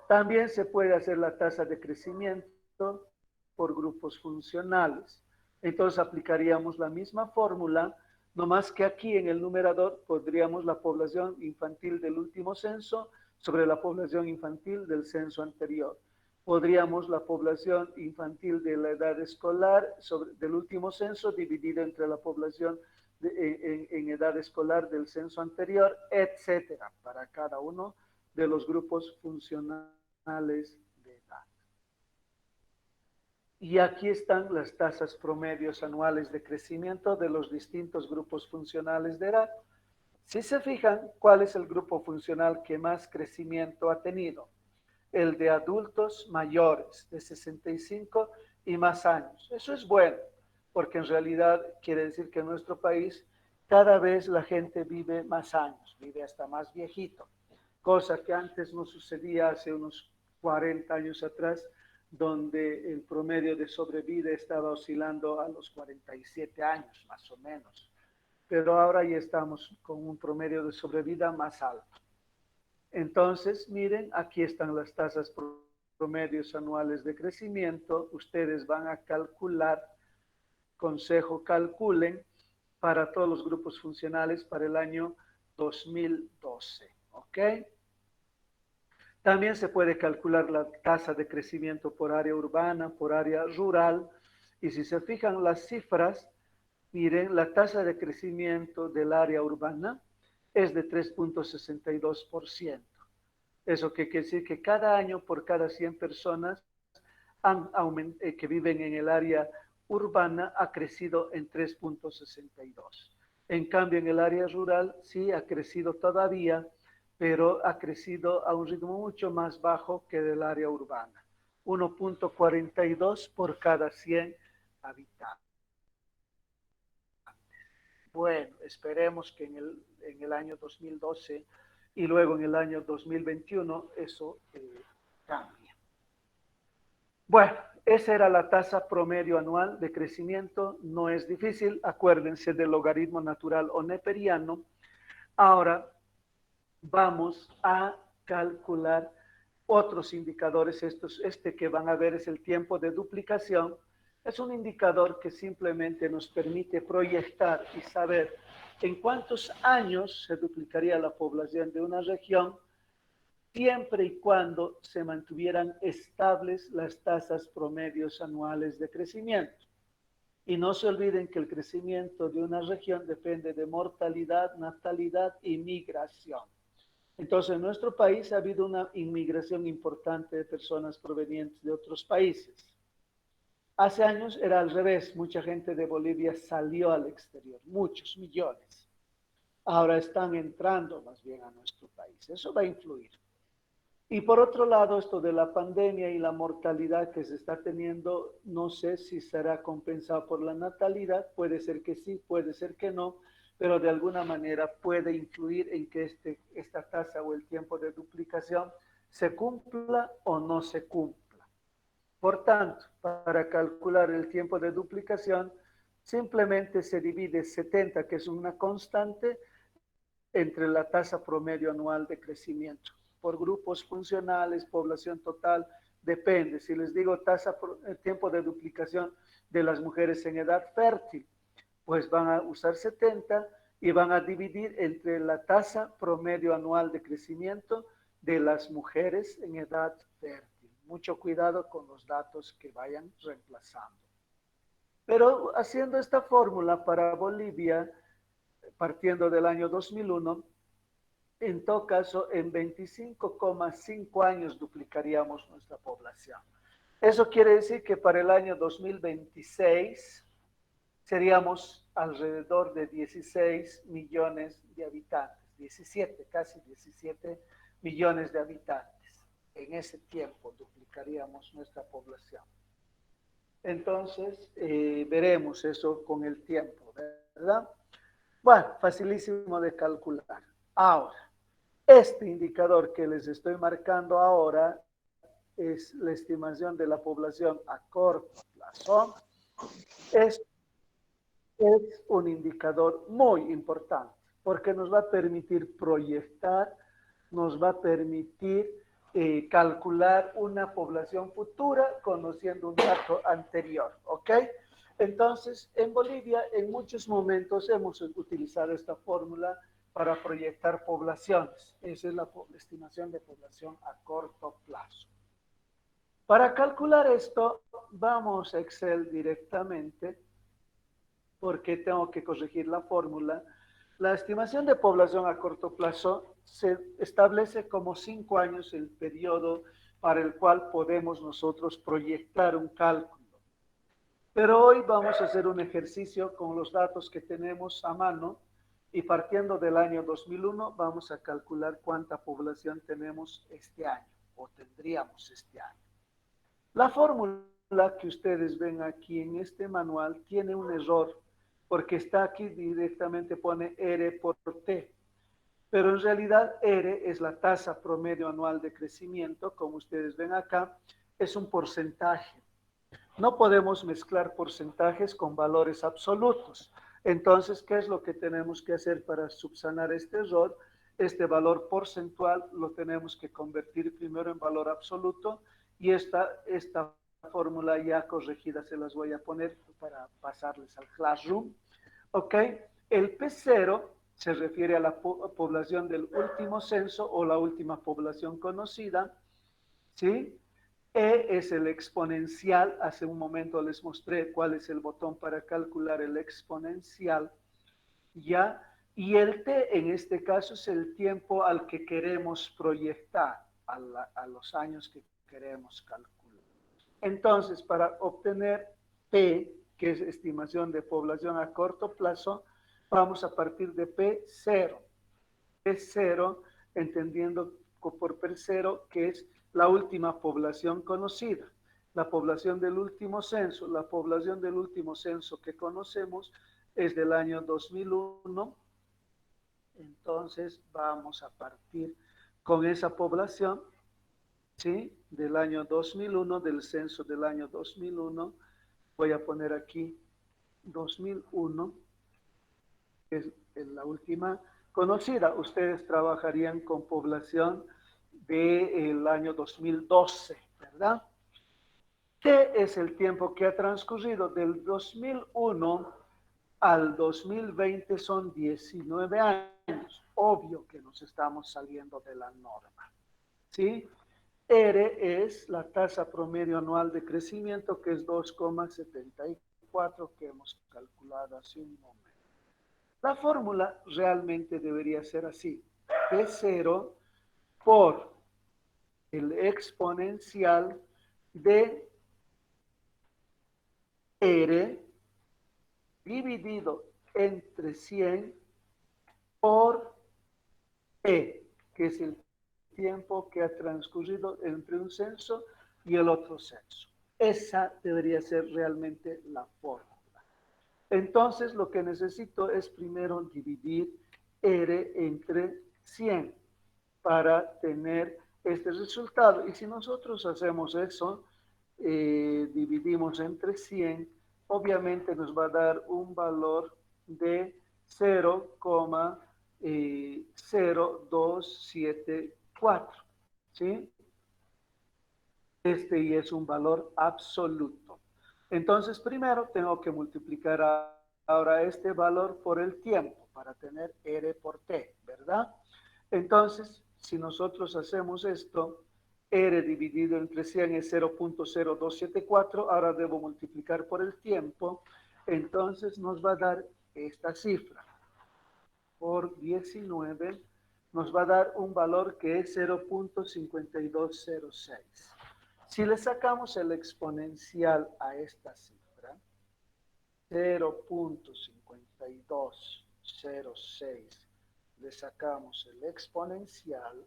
También se puede hacer la tasa de crecimiento por grupos funcionales. Entonces aplicaríamos la misma fórmula, no más que aquí en el numerador podríamos la población infantil del último censo sobre la población infantil del censo anterior. Podríamos la población infantil de la edad escolar del último censo dividida entre la población en edad escolar del censo anterior, etcétera, para cada uno de los grupos funcionales de edad. Y aquí están las tasas promedios anuales de crecimiento de los distintos grupos funcionales de edad. Si se fijan, ¿cuál es el grupo funcional que más crecimiento ha tenido? El de adultos mayores de 65 y más años. Eso es bueno, porque en realidad quiere decir que en nuestro país cada vez la gente vive más años, vive hasta más viejito, cosa que antes no sucedía hace unos 40 años atrás, donde el promedio de sobrevida estaba oscilando a los 47 años, más o menos. Pero ahora ya estamos con un promedio de sobrevida más alto. Entonces, miren, aquí están las tasas promedios anuales de crecimiento. Ustedes van a calcular, consejo, calculen para todos los grupos funcionales para el año 2012. ¿Ok? También se puede calcular la tasa de crecimiento por área urbana, por área rural. Y si se fijan las cifras, miren, la tasa de crecimiento del área urbana es de 3.62%. Eso que quiere decir que cada año por cada 100 personas que viven en el área urbana ha crecido en 3.62. En cambio, en el área rural sí ha crecido todavía, pero ha crecido a un ritmo mucho más bajo que del área urbana. 1.42 por cada 100 habitantes. Bueno, esperemos que en el año 2012 y luego en el año 2021 eso cambie. Bueno, esa era la tasa promedio anual de crecimiento. No es difícil, acuérdense del logaritmo natural o neperiano. Ahora vamos a calcular otros indicadores. Este que van a ver es el tiempo de duplicación. Es un indicador que simplemente nos permite proyectar y saber en cuántos años se duplicaría la población de una región, siempre y cuando se mantuvieran estables las tasas promedios anuales de crecimiento. Y no se olviden que el crecimiento de una región depende de mortalidad, natalidad y migración. Entonces, en nuestro país ha habido una inmigración importante de personas provenientes de otros países. Hace años era al revés, mucha gente de Bolivia salió al exterior, muchos millones. Ahora están entrando más bien a nuestro país. Eso va a influir. Y por otro lado, esto de la pandemia y la mortalidad que se está teniendo, no sé si será compensado por la natalidad, puede ser que sí, puede ser que no, pero de alguna manera puede influir en que esta tasa o el tiempo de duplicación se cumpla o no se cumpla. Por tanto, para calcular el tiempo de duplicación, simplemente se divide 70, que es una constante, entre la tasa promedio anual de crecimiento. Por grupos funcionales, población total, depende. Si les digo tiempo de duplicación de las mujeres en edad fértil, pues van a usar 70 y van a dividir entre la tasa promedio anual de crecimiento de las mujeres en edad fértil. Mucho cuidado con los datos que vayan reemplazando. Pero haciendo esta fórmula para Bolivia, partiendo del año 2001, en todo caso, en 25,5 años duplicaríamos nuestra población. Eso quiere decir que para el año 2026 seríamos alrededor de 16 millones de habitantes, 17, casi 17 millones de habitantes. En ese tiempo duplicaríamos nuestra población. Entonces, veremos eso con el tiempo, ¿verdad? Bueno, facilísimo de calcular. Ahora, este indicador que les estoy marcando ahora es la estimación de la población a corto plazo. Es un indicador muy importante porque nos va a permitir proyectar, nos va a permitir calcular una población futura conociendo un dato anterior, ¿ok? Entonces, en Bolivia, en muchos momentos hemos utilizado esta fórmula para proyectar poblaciones. Esa es la estimación de población a corto plazo. Para calcular esto, vamos a Excel directamente, porque tengo que corregir la fórmula. La estimación de población a corto plazo se establece como 5 años el periodo para el cual podemos nosotros proyectar un cálculo. Pero hoy vamos a hacer un ejercicio con los datos que tenemos a mano y partiendo del año 2001 vamos a calcular cuánta población tenemos este año o tendríamos este año. La fórmula que ustedes ven aquí en este manual tiene un error porque está aquí directamente pone R por T. Pero en realidad R es la tasa promedio anual de crecimiento, como ustedes ven acá, es un porcentaje. No podemos mezclar porcentajes con valores absolutos. Entonces, ¿qué es lo que tenemos que hacer para subsanar este error? Este valor porcentual lo tenemos que convertir primero en valor absoluto y esta fórmula ya corregida se las voy a poner para pasarles al Classroom. ¿Ok? El P0 se refiere a la población del último censo o la última población conocida, ¿sí? E es el exponencial, hace un momento les mostré cuál es el botón para calcular el exponencial, ¿ya? Y el T en este caso es el tiempo al que queremos proyectar, a los años que queremos calcular. Entonces, para obtener P, que es estimación de población a corto plazo, vamos a partir de P0. P0, entendiendo por P0 que es la última población conocida. La población del último censo, la población del último censo que conocemos es del año 2001. Entonces, vamos a partir con esa población, ¿sí? Del año 2001, del censo del año 2001. Voy a poner aquí 2001, que es la última conocida. Ustedes trabajarían con población del año 2012, ¿verdad? ¿Qué es el tiempo que ha transcurrido? Del 2001 al 2020 son 19 años. Obvio que nos estamos saliendo de la norma, ¿sí? R es la tasa promedio anual de crecimiento, que es 2,74, que hemos calculado hace un momento. La fórmula realmente debería ser así. P0 por el exponencial de R dividido entre 100 por E, que es el tiempo que ha transcurrido entre un censo y el otro censo. Esa debería ser realmente la fórmula. Entonces, lo que necesito es primero dividir R entre 100 para tener este resultado. Y si nosotros hacemos eso, dividimos entre 100, obviamente nos va a dar un valor de 0,0274, ¿sí? Este y es un valor absoluto. Entonces, primero tengo que multiplicar ahora este valor por el tiempo para tener R por T, ¿verdad? Entonces, si nosotros hacemos esto, R dividido entre 100 es 0,0274, ahora debo multiplicar por el tiempo, entonces nos va a dar esta cifra por 19, nos va a dar un valor que es 0,5206. Si le sacamos el exponencial a esta cifra, 0,5206, le sacamos el exponencial,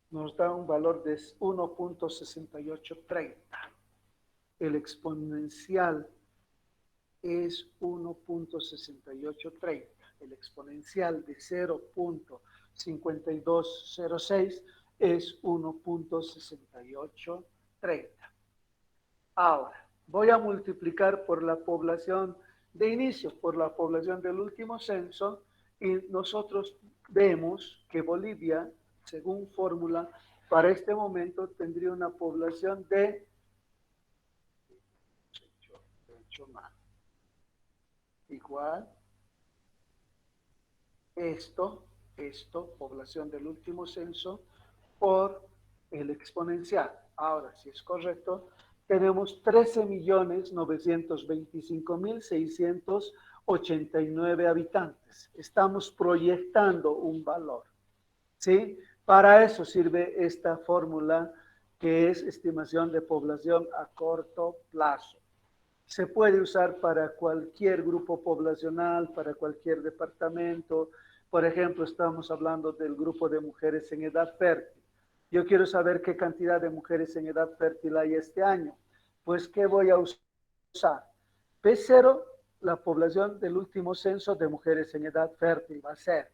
nos da un valor de 1,6830. El exponencial es 1,6830. El exponencial de 0,5206 es 1,6830. Ahora, voy a multiplicar por la población de inicio, por la población del último censo, y nosotros vemos que Bolivia, según fórmula, para este momento tendría una población de igual esto, población del último censo, por el exponencial. Ahora, si es correcto, tenemos 13.925.600 89 habitantes. Estamos proyectando un valor, ¿sí? Para eso sirve esta fórmula que es estimación de población a corto plazo. Se puede usar para cualquier grupo poblacional, para cualquier departamento. Por ejemplo, estamos hablando del grupo de mujeres en edad fértil. Yo quiero saber qué cantidad de mujeres en edad fértil hay este año. Pues, ¿qué voy a usar? P0, la población del último censo de mujeres en edad fértil va a ser.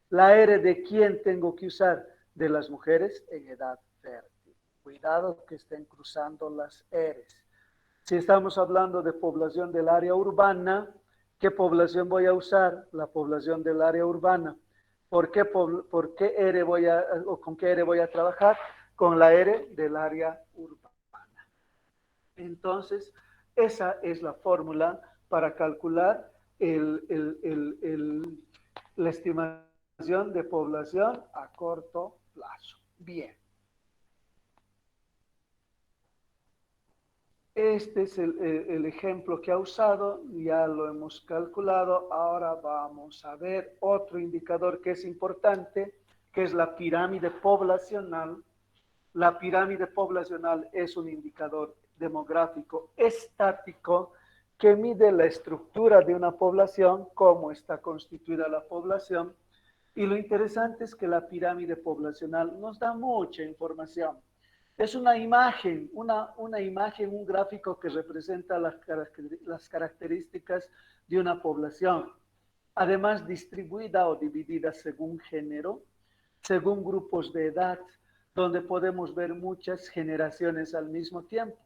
La R de quién tengo que usar, de las mujeres en edad fértil. Cuidado que estén cruzando las R's. Si estamos hablando de población del área urbana, ¿qué población voy a usar? La población del área urbana. ¿Por qué R voy a, o con qué R voy a trabajar? Con la R del área urbana. Entonces, esa es la fórmula para calcular la estimación de población a corto plazo. Bien. Este es el ejemplo que ha usado, ya lo hemos calculado. Ahora vamos a ver otro indicador que es importante, que es la pirámide poblacional. La pirámide poblacional es un indicador demográfico estático que mide la estructura de una población, cómo está constituida la población. Y lo interesante es que la pirámide poblacional nos da mucha información. Es una imagen, un gráfico que representa las características de una población, además distribuida o dividida según género, según grupos de edad, donde podemos ver muchas generaciones al mismo tiempo,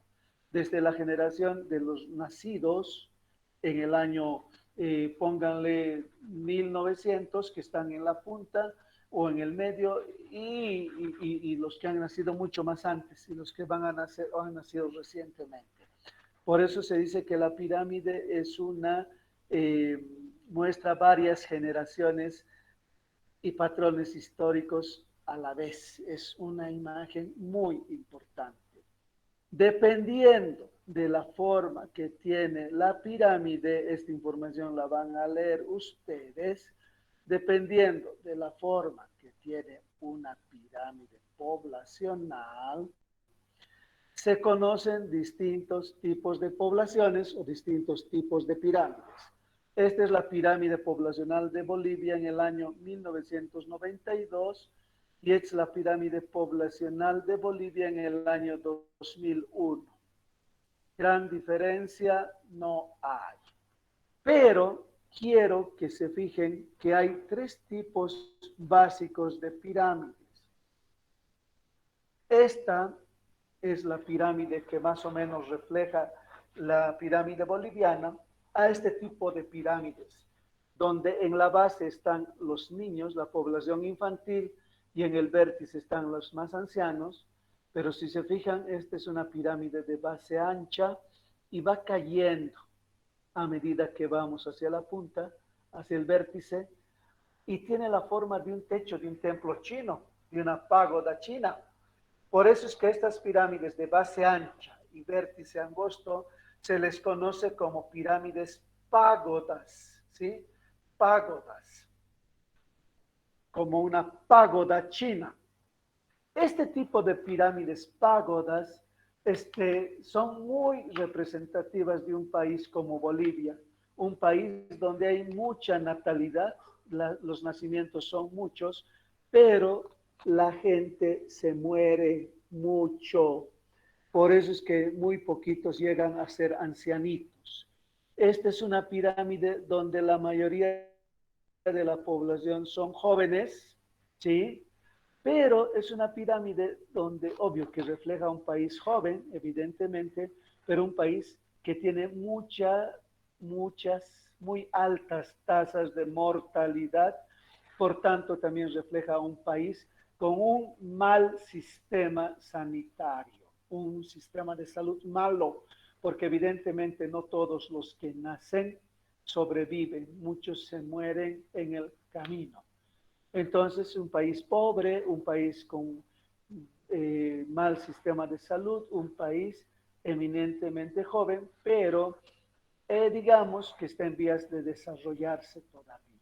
desde la generación de los nacidos en el año, pónganle 1900, que están en la punta o en el medio, y los que han nacido mucho más antes y los que van a nacer o han nacido recientemente. Por eso se dice que la pirámide es muestra varias generaciones y patrones históricos a la vez. Es una imagen muy importante. Dependiendo de la forma que tiene la pirámide, esta información la van a leer ustedes, dependiendo de la forma que tiene una pirámide poblacional, se conocen distintos tipos de poblaciones o distintos tipos de pirámides. Esta es la pirámide poblacional de Bolivia en el año 1992 y es la pirámide poblacional de Bolivia en el año 2001. Gran diferencia no hay. Pero quiero que se fijen que hay tres tipos básicos de pirámides. Esta es la pirámide que más o menos refleja la pirámide boliviana, a este tipo de pirámides, donde en la base están los niños, la población infantil, y en el vértice están los más ancianos. Pero si se fijan, esta es una pirámide de base ancha y va cayendo a medida que vamos hacia la punta, hacia el vértice, y tiene la forma de un techo de un templo chino, de una pagoda china. Por eso es que estas pirámides de base ancha y vértice angosto se les conoce como pirámides pagodas, ¿sí? Pagodas, como una pagoda china. Este tipo de pirámides pagodas son muy representativas de un país como Bolivia, un país donde hay mucha natalidad, los nacimientos son muchos, pero la gente se muere mucho. Por eso es que muy poquitos llegan a ser ancianitos. Esta es una pirámide donde la mayoría de la población son jóvenes, ¿sí? Pero es una pirámide donde, obvio, que refleja un país joven, evidentemente, pero un país que tiene muy altas tasas de mortalidad. Por tanto, también refleja un país con un mal sistema sanitario, un sistema de salud malo, porque evidentemente no todos los que nacen sobreviven, muchos se mueren en el camino. Entonces, un país pobre, un país con mal sistema de salud, un país eminentemente joven, pero digamos que está en vías de desarrollarse todavía.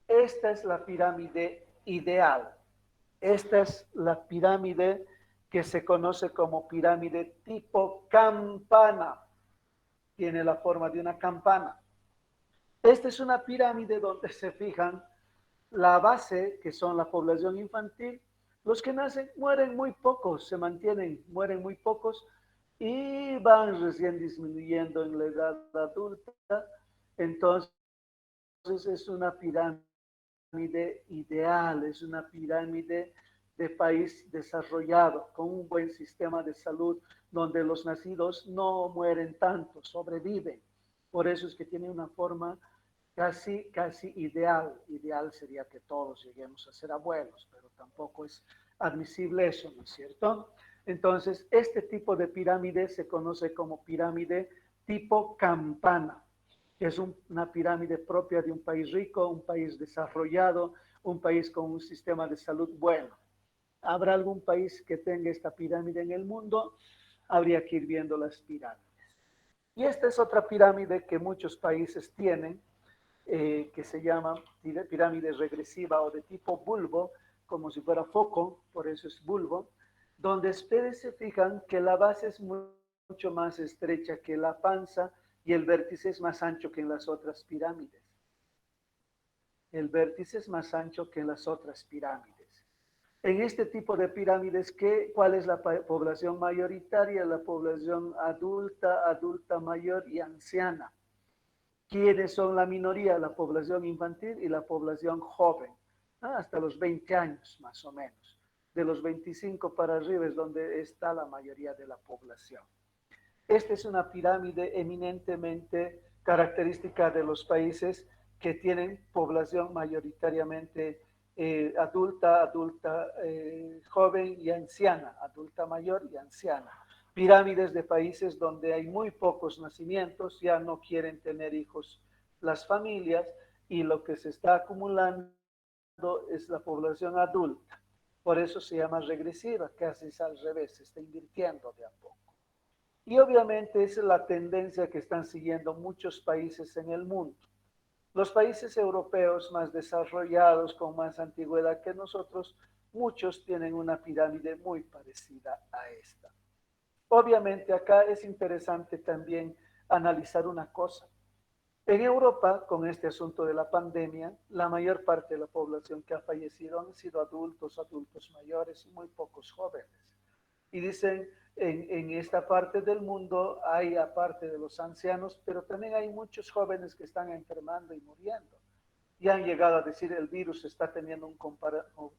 Esta es la pirámide ideal. Esta es la pirámide que se conoce como pirámide tipo campana. Tiene la forma de una campana. Esta es una pirámide donde se fijan la base, que son la población infantil. Los que nacen mueren muy pocos, se mantienen, mueren muy pocos y van recién disminuyendo en la edad adulta. Entonces es una pirámide ideal, es una pirámide de país desarrollado, con un buen sistema de salud, donde los nacidos no mueren tanto, sobreviven. Por eso es que tiene una forma casi ideal. Ideal sería que todos lleguemos a ser abuelos, pero tampoco es admisible eso, ¿no es cierto? Entonces, este tipo de pirámide se conoce como pirámide tipo campana, que es una pirámide propia de un país rico, un país desarrollado, un país con un sistema de salud bueno. ¿Habrá algún país que tenga esta pirámide en el mundo? Habría que ir viendo las pirámides. Y esta es otra pirámide que muchos países tienen, que se llama pirámide regresiva o de tipo bulbo, como si fuera foco, por eso es bulbo, donde ustedes se fijan que la base es mucho más estrecha que la panza y el vértice es más ancho que en las otras pirámides. El vértice es más ancho que en las otras pirámides. En este tipo de pirámides, ¿cuál es la población mayoritaria? La población adulta, adulta mayor y anciana. ¿Quiénes son la minoría? La población infantil y la población joven, hasta los 20 años más o menos. De los 25 para arriba es donde está la mayoría de la población. Esta es una pirámide eminentemente característica de los países que tienen población mayoritariamente adulta, joven y anciana, adulta mayor y anciana. Pirámides de países donde hay muy pocos nacimientos, ya no quieren tener hijos las familias y lo que se está acumulando es la población adulta. Por eso se llama regresiva, casi es al revés, se está invirtiendo de a poco. Y obviamente esa es la tendencia que están siguiendo muchos países en el mundo. Los países europeos más desarrollados, con más antigüedad que nosotros, muchos tienen una pirámide muy parecida a esta. Obviamente acá es interesante también analizar una cosa. En Europa, con este asunto de la pandemia, la mayor parte de la población que ha fallecido han sido adultos, adultos mayores y muy pocos jóvenes. Y dicen, en esta parte del mundo hay, aparte de los ancianos, pero también hay muchos jóvenes que están enfermando y muriendo. Y han llegado a decir el virus está teniendo un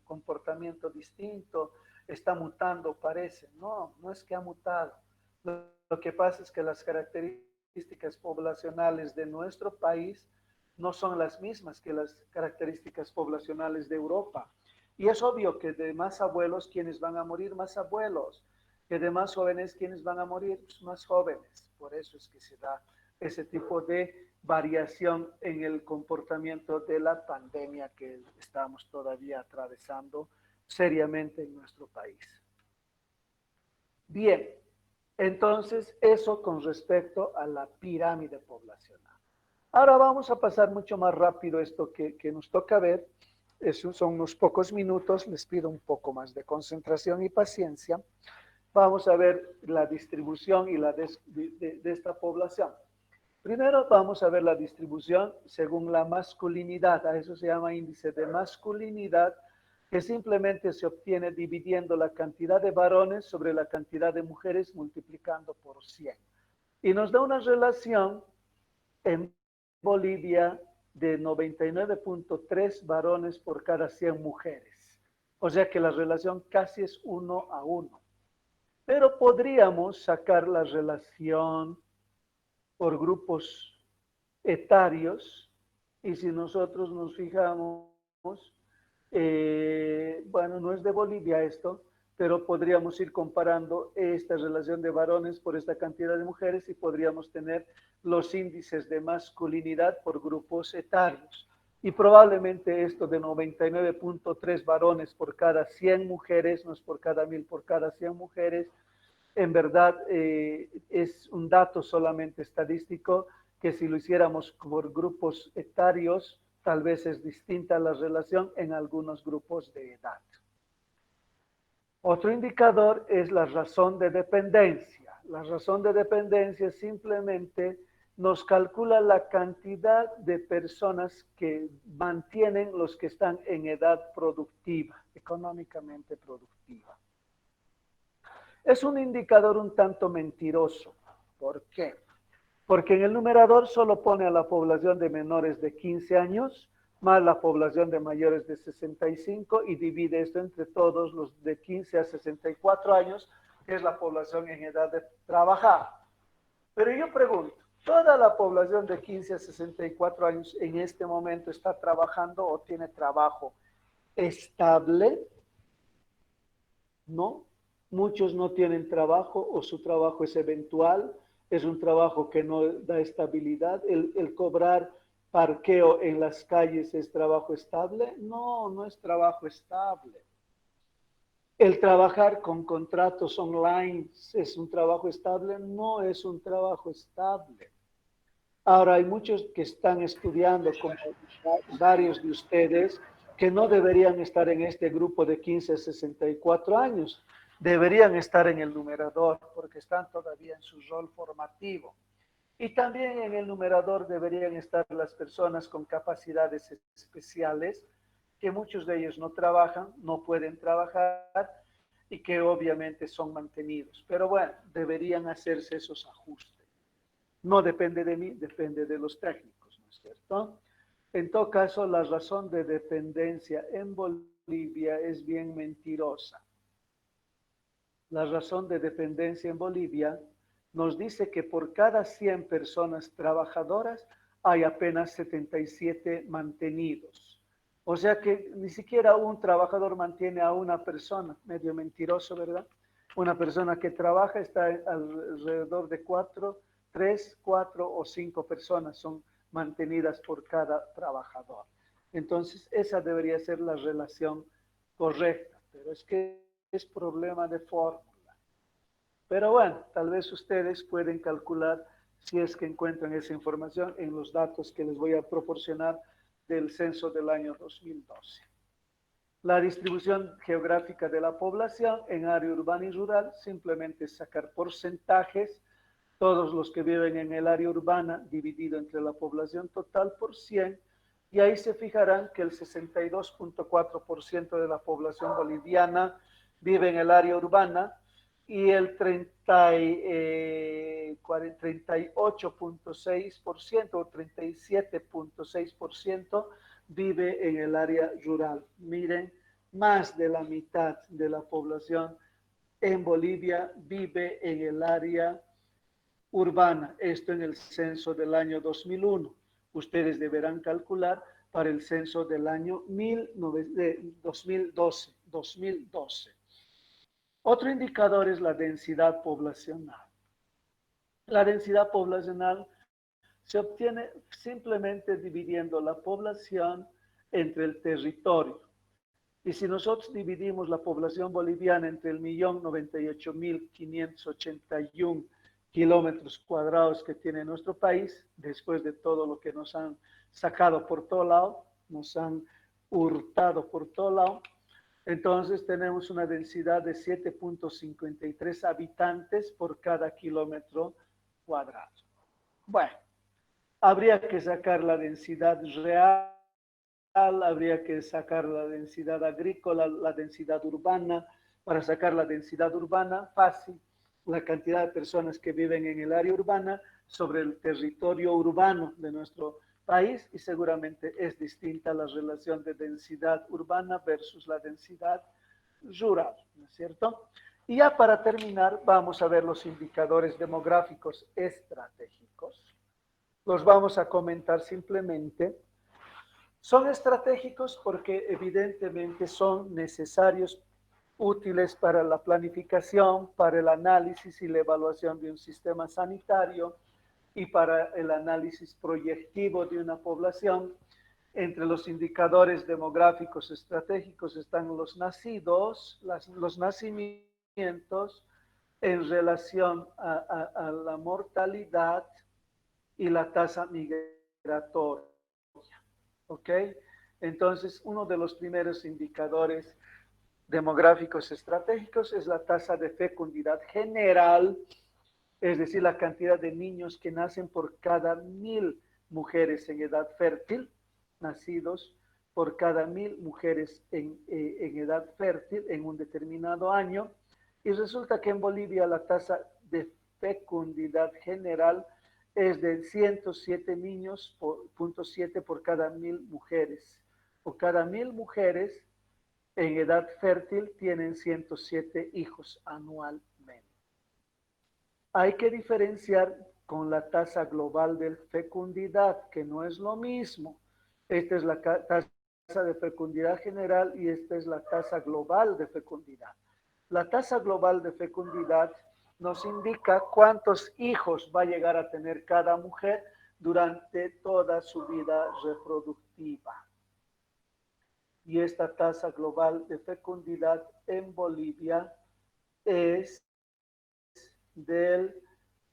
comportamiento distinto, está mutando, parece. No, no es que ha mutado. Lo que pasa es que las características poblacionales de nuestro país no son las mismas que las características poblacionales de Europa. Y es obvio que de más abuelos, quienes van a morir, más abuelos. Que de más jóvenes, quienes van a morir, pues más jóvenes. Por eso es que se da ese tipo de variación en el comportamiento de la pandemia que estamos todavía atravesando seriamente en nuestro país. Bien, entonces eso con respecto a la pirámide poblacional. Ahora vamos a pasar mucho más rápido esto que nos toca ver. Son unos pocos minutos, les pido un poco más de concentración y paciencia. Vamos a ver la distribución y de esta población. Primero vamos a ver la distribución según la masculinidad, a eso se llama índice de masculinidad, que simplemente se obtiene dividiendo la cantidad de varones sobre la cantidad de mujeres multiplicando por 100. Y nos da una relación en Bolivia de 99.3 varones por cada 100 mujeres. O sea que la relación casi es 1 a 1. Pero podríamos sacar la relación por grupos etarios y si nosotros nos fijamos, bueno, no es de Bolivia esto, pero podríamos ir comparando esta relación de varones por esta cantidad de mujeres y podríamos tener los índices de masculinidad por grupos etarios. Y probablemente esto de 99.3 varones por cada 100 mujeres, no es por cada 1000, por cada 100 mujeres, en verdad es un dato solamente estadístico que si lo hiciéramos por grupos etarios, tal vez es distinta la relación en algunos grupos de edad. Otro indicador es la razón de dependencia. La razón de dependencia simplemente nos calcula la cantidad de personas que mantienen los que están en edad productiva, económicamente productiva. Es un indicador un tanto mentiroso. ¿Por qué? Porque en el numerador solo pone a la población de menores de 15 años más la población de mayores de 65 y divide esto entre todos los de 15 a 64 años, que es la población en edad de trabajar. Pero yo pregunto, ¿toda la población de 15 a 64 años en este momento está trabajando o tiene trabajo estable? No, muchos no tienen trabajo o su trabajo es eventual, es un trabajo que no da estabilidad. El cobrar parqueo en las calles es trabajo estable. No, no es trabajo estable. El trabajar con contratos online es un trabajo estable. No es un trabajo estable. Ahora, hay muchos que están estudiando, como varios de ustedes, que no deberían estar en este grupo de 15 a 64 años. Deberían estar en el numerador porque están todavía en su rol formativo. Y también en el numerador deberían estar las personas con capacidades especiales, que muchos de ellos no trabajan, no pueden trabajar y que obviamente son mantenidos. Pero bueno, deberían hacerse esos ajustes. No depende de mí, depende de los técnicos, ¿no es cierto? En todo caso, la razón de dependencia en Bolivia es bien mentirosa. La razón de dependencia en Bolivia nos dice que por cada 100 personas trabajadoras hay apenas 77 mantenidos. O sea que ni siquiera un trabajador mantiene a una persona, medio mentiroso, ¿verdad? Una persona que trabaja está alrededor de 3, 4 o 5 personas son mantenidas por cada trabajador. Entonces, esa debería ser la relación correcta, pero es que es problema de fórmula. Pero bueno, tal vez ustedes pueden calcular si es que encuentran esa información en los datos que les voy a proporcionar del censo del año 2012. La distribución geográfica de la población en área urbana y rural simplemente es sacar porcentajes, todos los que viven en el área urbana dividido entre la población total por 100, y ahí se fijarán que el 62.4% de la población boliviana vive en el área urbana y el 38.6% o 37.6% vive en el área rural. Miren, más de la mitad de la población en Bolivia vive en el área urbana, esto en el censo del año 2001. Ustedes deberán calcular para el censo del año 2012. Otro indicador es la densidad poblacional. La densidad poblacional se obtiene simplemente dividiendo la población entre el territorio. Y si nosotros dividimos la población boliviana entre el 1.098.581 kilómetros cuadrados que tiene nuestro país, después de todo lo que nos han sacado por todo lado, nos han hurtado por todo lado, entonces tenemos una densidad de 7.53 habitantes por cada kilómetro cuadrado. Bueno, habría que sacar la densidad real, habría que sacar la densidad agrícola, la densidad urbana. Para sacar la densidad urbana, fácil, la cantidad de personas que viven en el área urbana sobre el territorio urbano de nuestro país, y seguramente es distinta la relación de densidad urbana versus la densidad rural, ¿no es cierto? Y ya para terminar, vamos a ver los indicadores demográficos estratégicos. Los vamos a comentar simplemente. Son estratégicos porque evidentemente son necesarios, útiles para la planificación, para el análisis y la evaluación de un sistema sanitario y para el análisis proyectivo de una población. Entre los indicadores demográficos estratégicos están los nacidos, los nacimientos, en relación a la mortalidad y la tasa migratoria. ¿Ok? Entonces, uno de los primeros indicadores demográficos estratégicos es la tasa de fecundidad general, es decir, la cantidad de niños que nacen por cada 1.000 mujeres en edad fértil, nacidos por cada 1.000 mujeres en edad fértil en un determinado año. Y resulta que en Bolivia la tasa de fecundidad general es de 107 niños por 0.7 por cada 1.000 mujeres. O cada 1.000 mujeres en edad fértil tienen 107 hijos anualmente. Hay que diferenciar con la tasa global de fecundidad, que no es lo mismo. Esta es la tasa de fecundidad general y esta es la tasa global de fecundidad. La tasa global de fecundidad nos indica cuántos hijos va a llegar a tener cada mujer durante toda su vida reproductiva. Y esta tasa global de fecundidad en Bolivia es del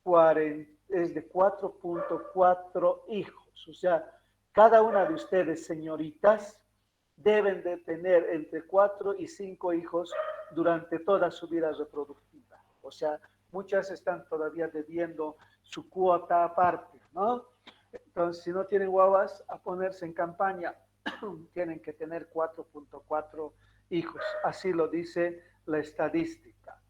40, es de 4.4 hijos. O sea, cada una de ustedes, señoritas, deben de tener entre 4 y 5 hijos durante toda su vida reproductiva. O sea, muchas están todavía debiendo su cuota aparte, ¿no? Entonces, si no tienen guaguas, a ponerse en campaña, tienen que tener 4.4 hijos. Así lo dice la estadística.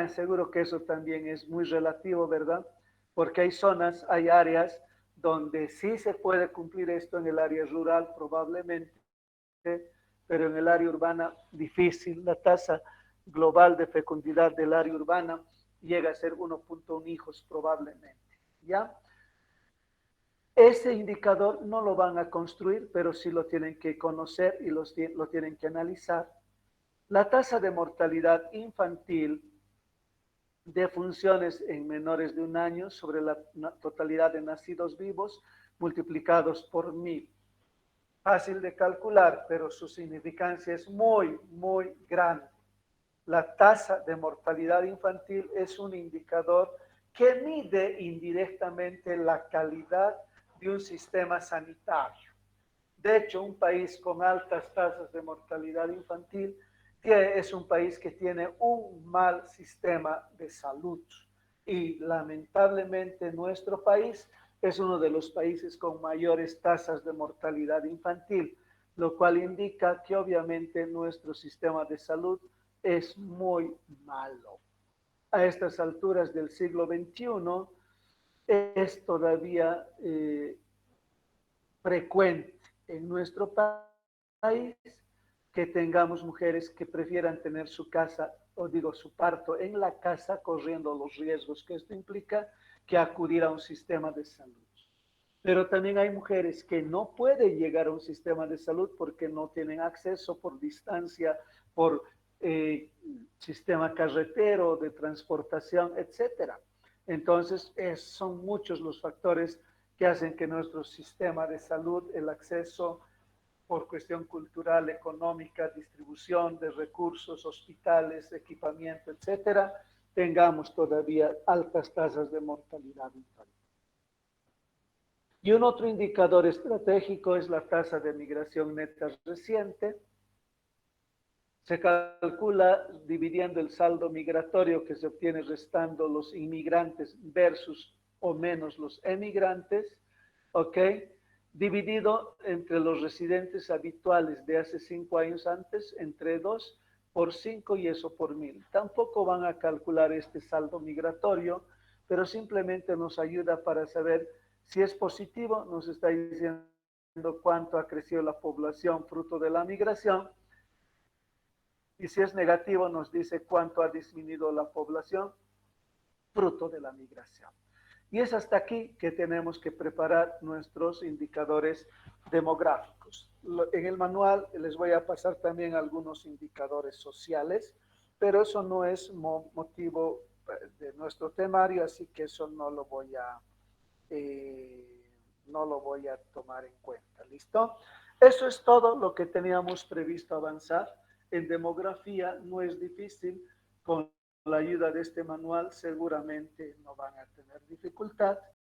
Seguro que eso también es muy relativo, ¿verdad? Porque hay zonas, hay áreas donde sí se puede cumplir esto en el área rural probablemente, pero en el área urbana difícil. La tasa global de fecundidad del área urbana llega a ser 1.1 hijos probablemente, ¿ya? Ese indicador no lo van a construir, pero sí lo tienen que conocer y lo tienen que analizar. La tasa de mortalidad infantil de funciones en menores de 1 año sobre la totalidad de nacidos vivos multiplicados por 1.000. Fácil de calcular, pero su significancia es muy, muy grande. La tasa de mortalidad infantil es un indicador que mide indirectamente la calidad de un sistema sanitario. De hecho, un país con altas tasas de mortalidad infantil es un país que tiene un mal sistema de salud. Y lamentablemente nuestro país es uno de los países con mayores tasas de mortalidad infantil, lo cual indica que obviamente nuestro sistema de salud es muy malo. A estas alturas del siglo XXI es todavía frecuente en nuestro país que tengamos mujeres que prefieran tener su casa, o digo su parto en la casa, corriendo los riesgos que esto implica, que acudir a un sistema de salud. Pero también hay mujeres que no pueden llegar a un sistema de salud porque no tienen acceso por distancia, por sistema carretero, de transportación, etcétera. Entonces, son muchos los factores que hacen que nuestro sistema de salud, el acceso por cuestión cultural, económica, distribución de recursos, hospitales, equipamiento, etcétera, tengamos todavía altas tasas de mortalidad infantil. Y un otro indicador estratégico es la tasa de migración neta reciente. Se calcula dividiendo el saldo migratorio que se obtiene restando los inmigrantes versus o menos los emigrantes, ¿ok? Dividido entre los residentes habituales de hace 5 años antes, entre 2 por 5 y eso por 1.000. Tampoco van a calcular este saldo migratorio, pero simplemente nos ayuda para saber si es positivo, nos está diciendo cuánto ha crecido la población fruto de la migración, y si es negativo nos dice cuánto ha disminuido la población fruto de la migración. Y es hasta aquí que tenemos que preparar nuestros indicadores demográficos. En el manual les voy a pasar también algunos indicadores sociales, pero eso no es motivo de nuestro temario, así que eso no lo voy a tomar en cuenta. ¿Listo? Eso es todo lo que teníamos previsto avanzar. En demografía no es difícil con la ayuda de este manual seguramente no van a tener dificultad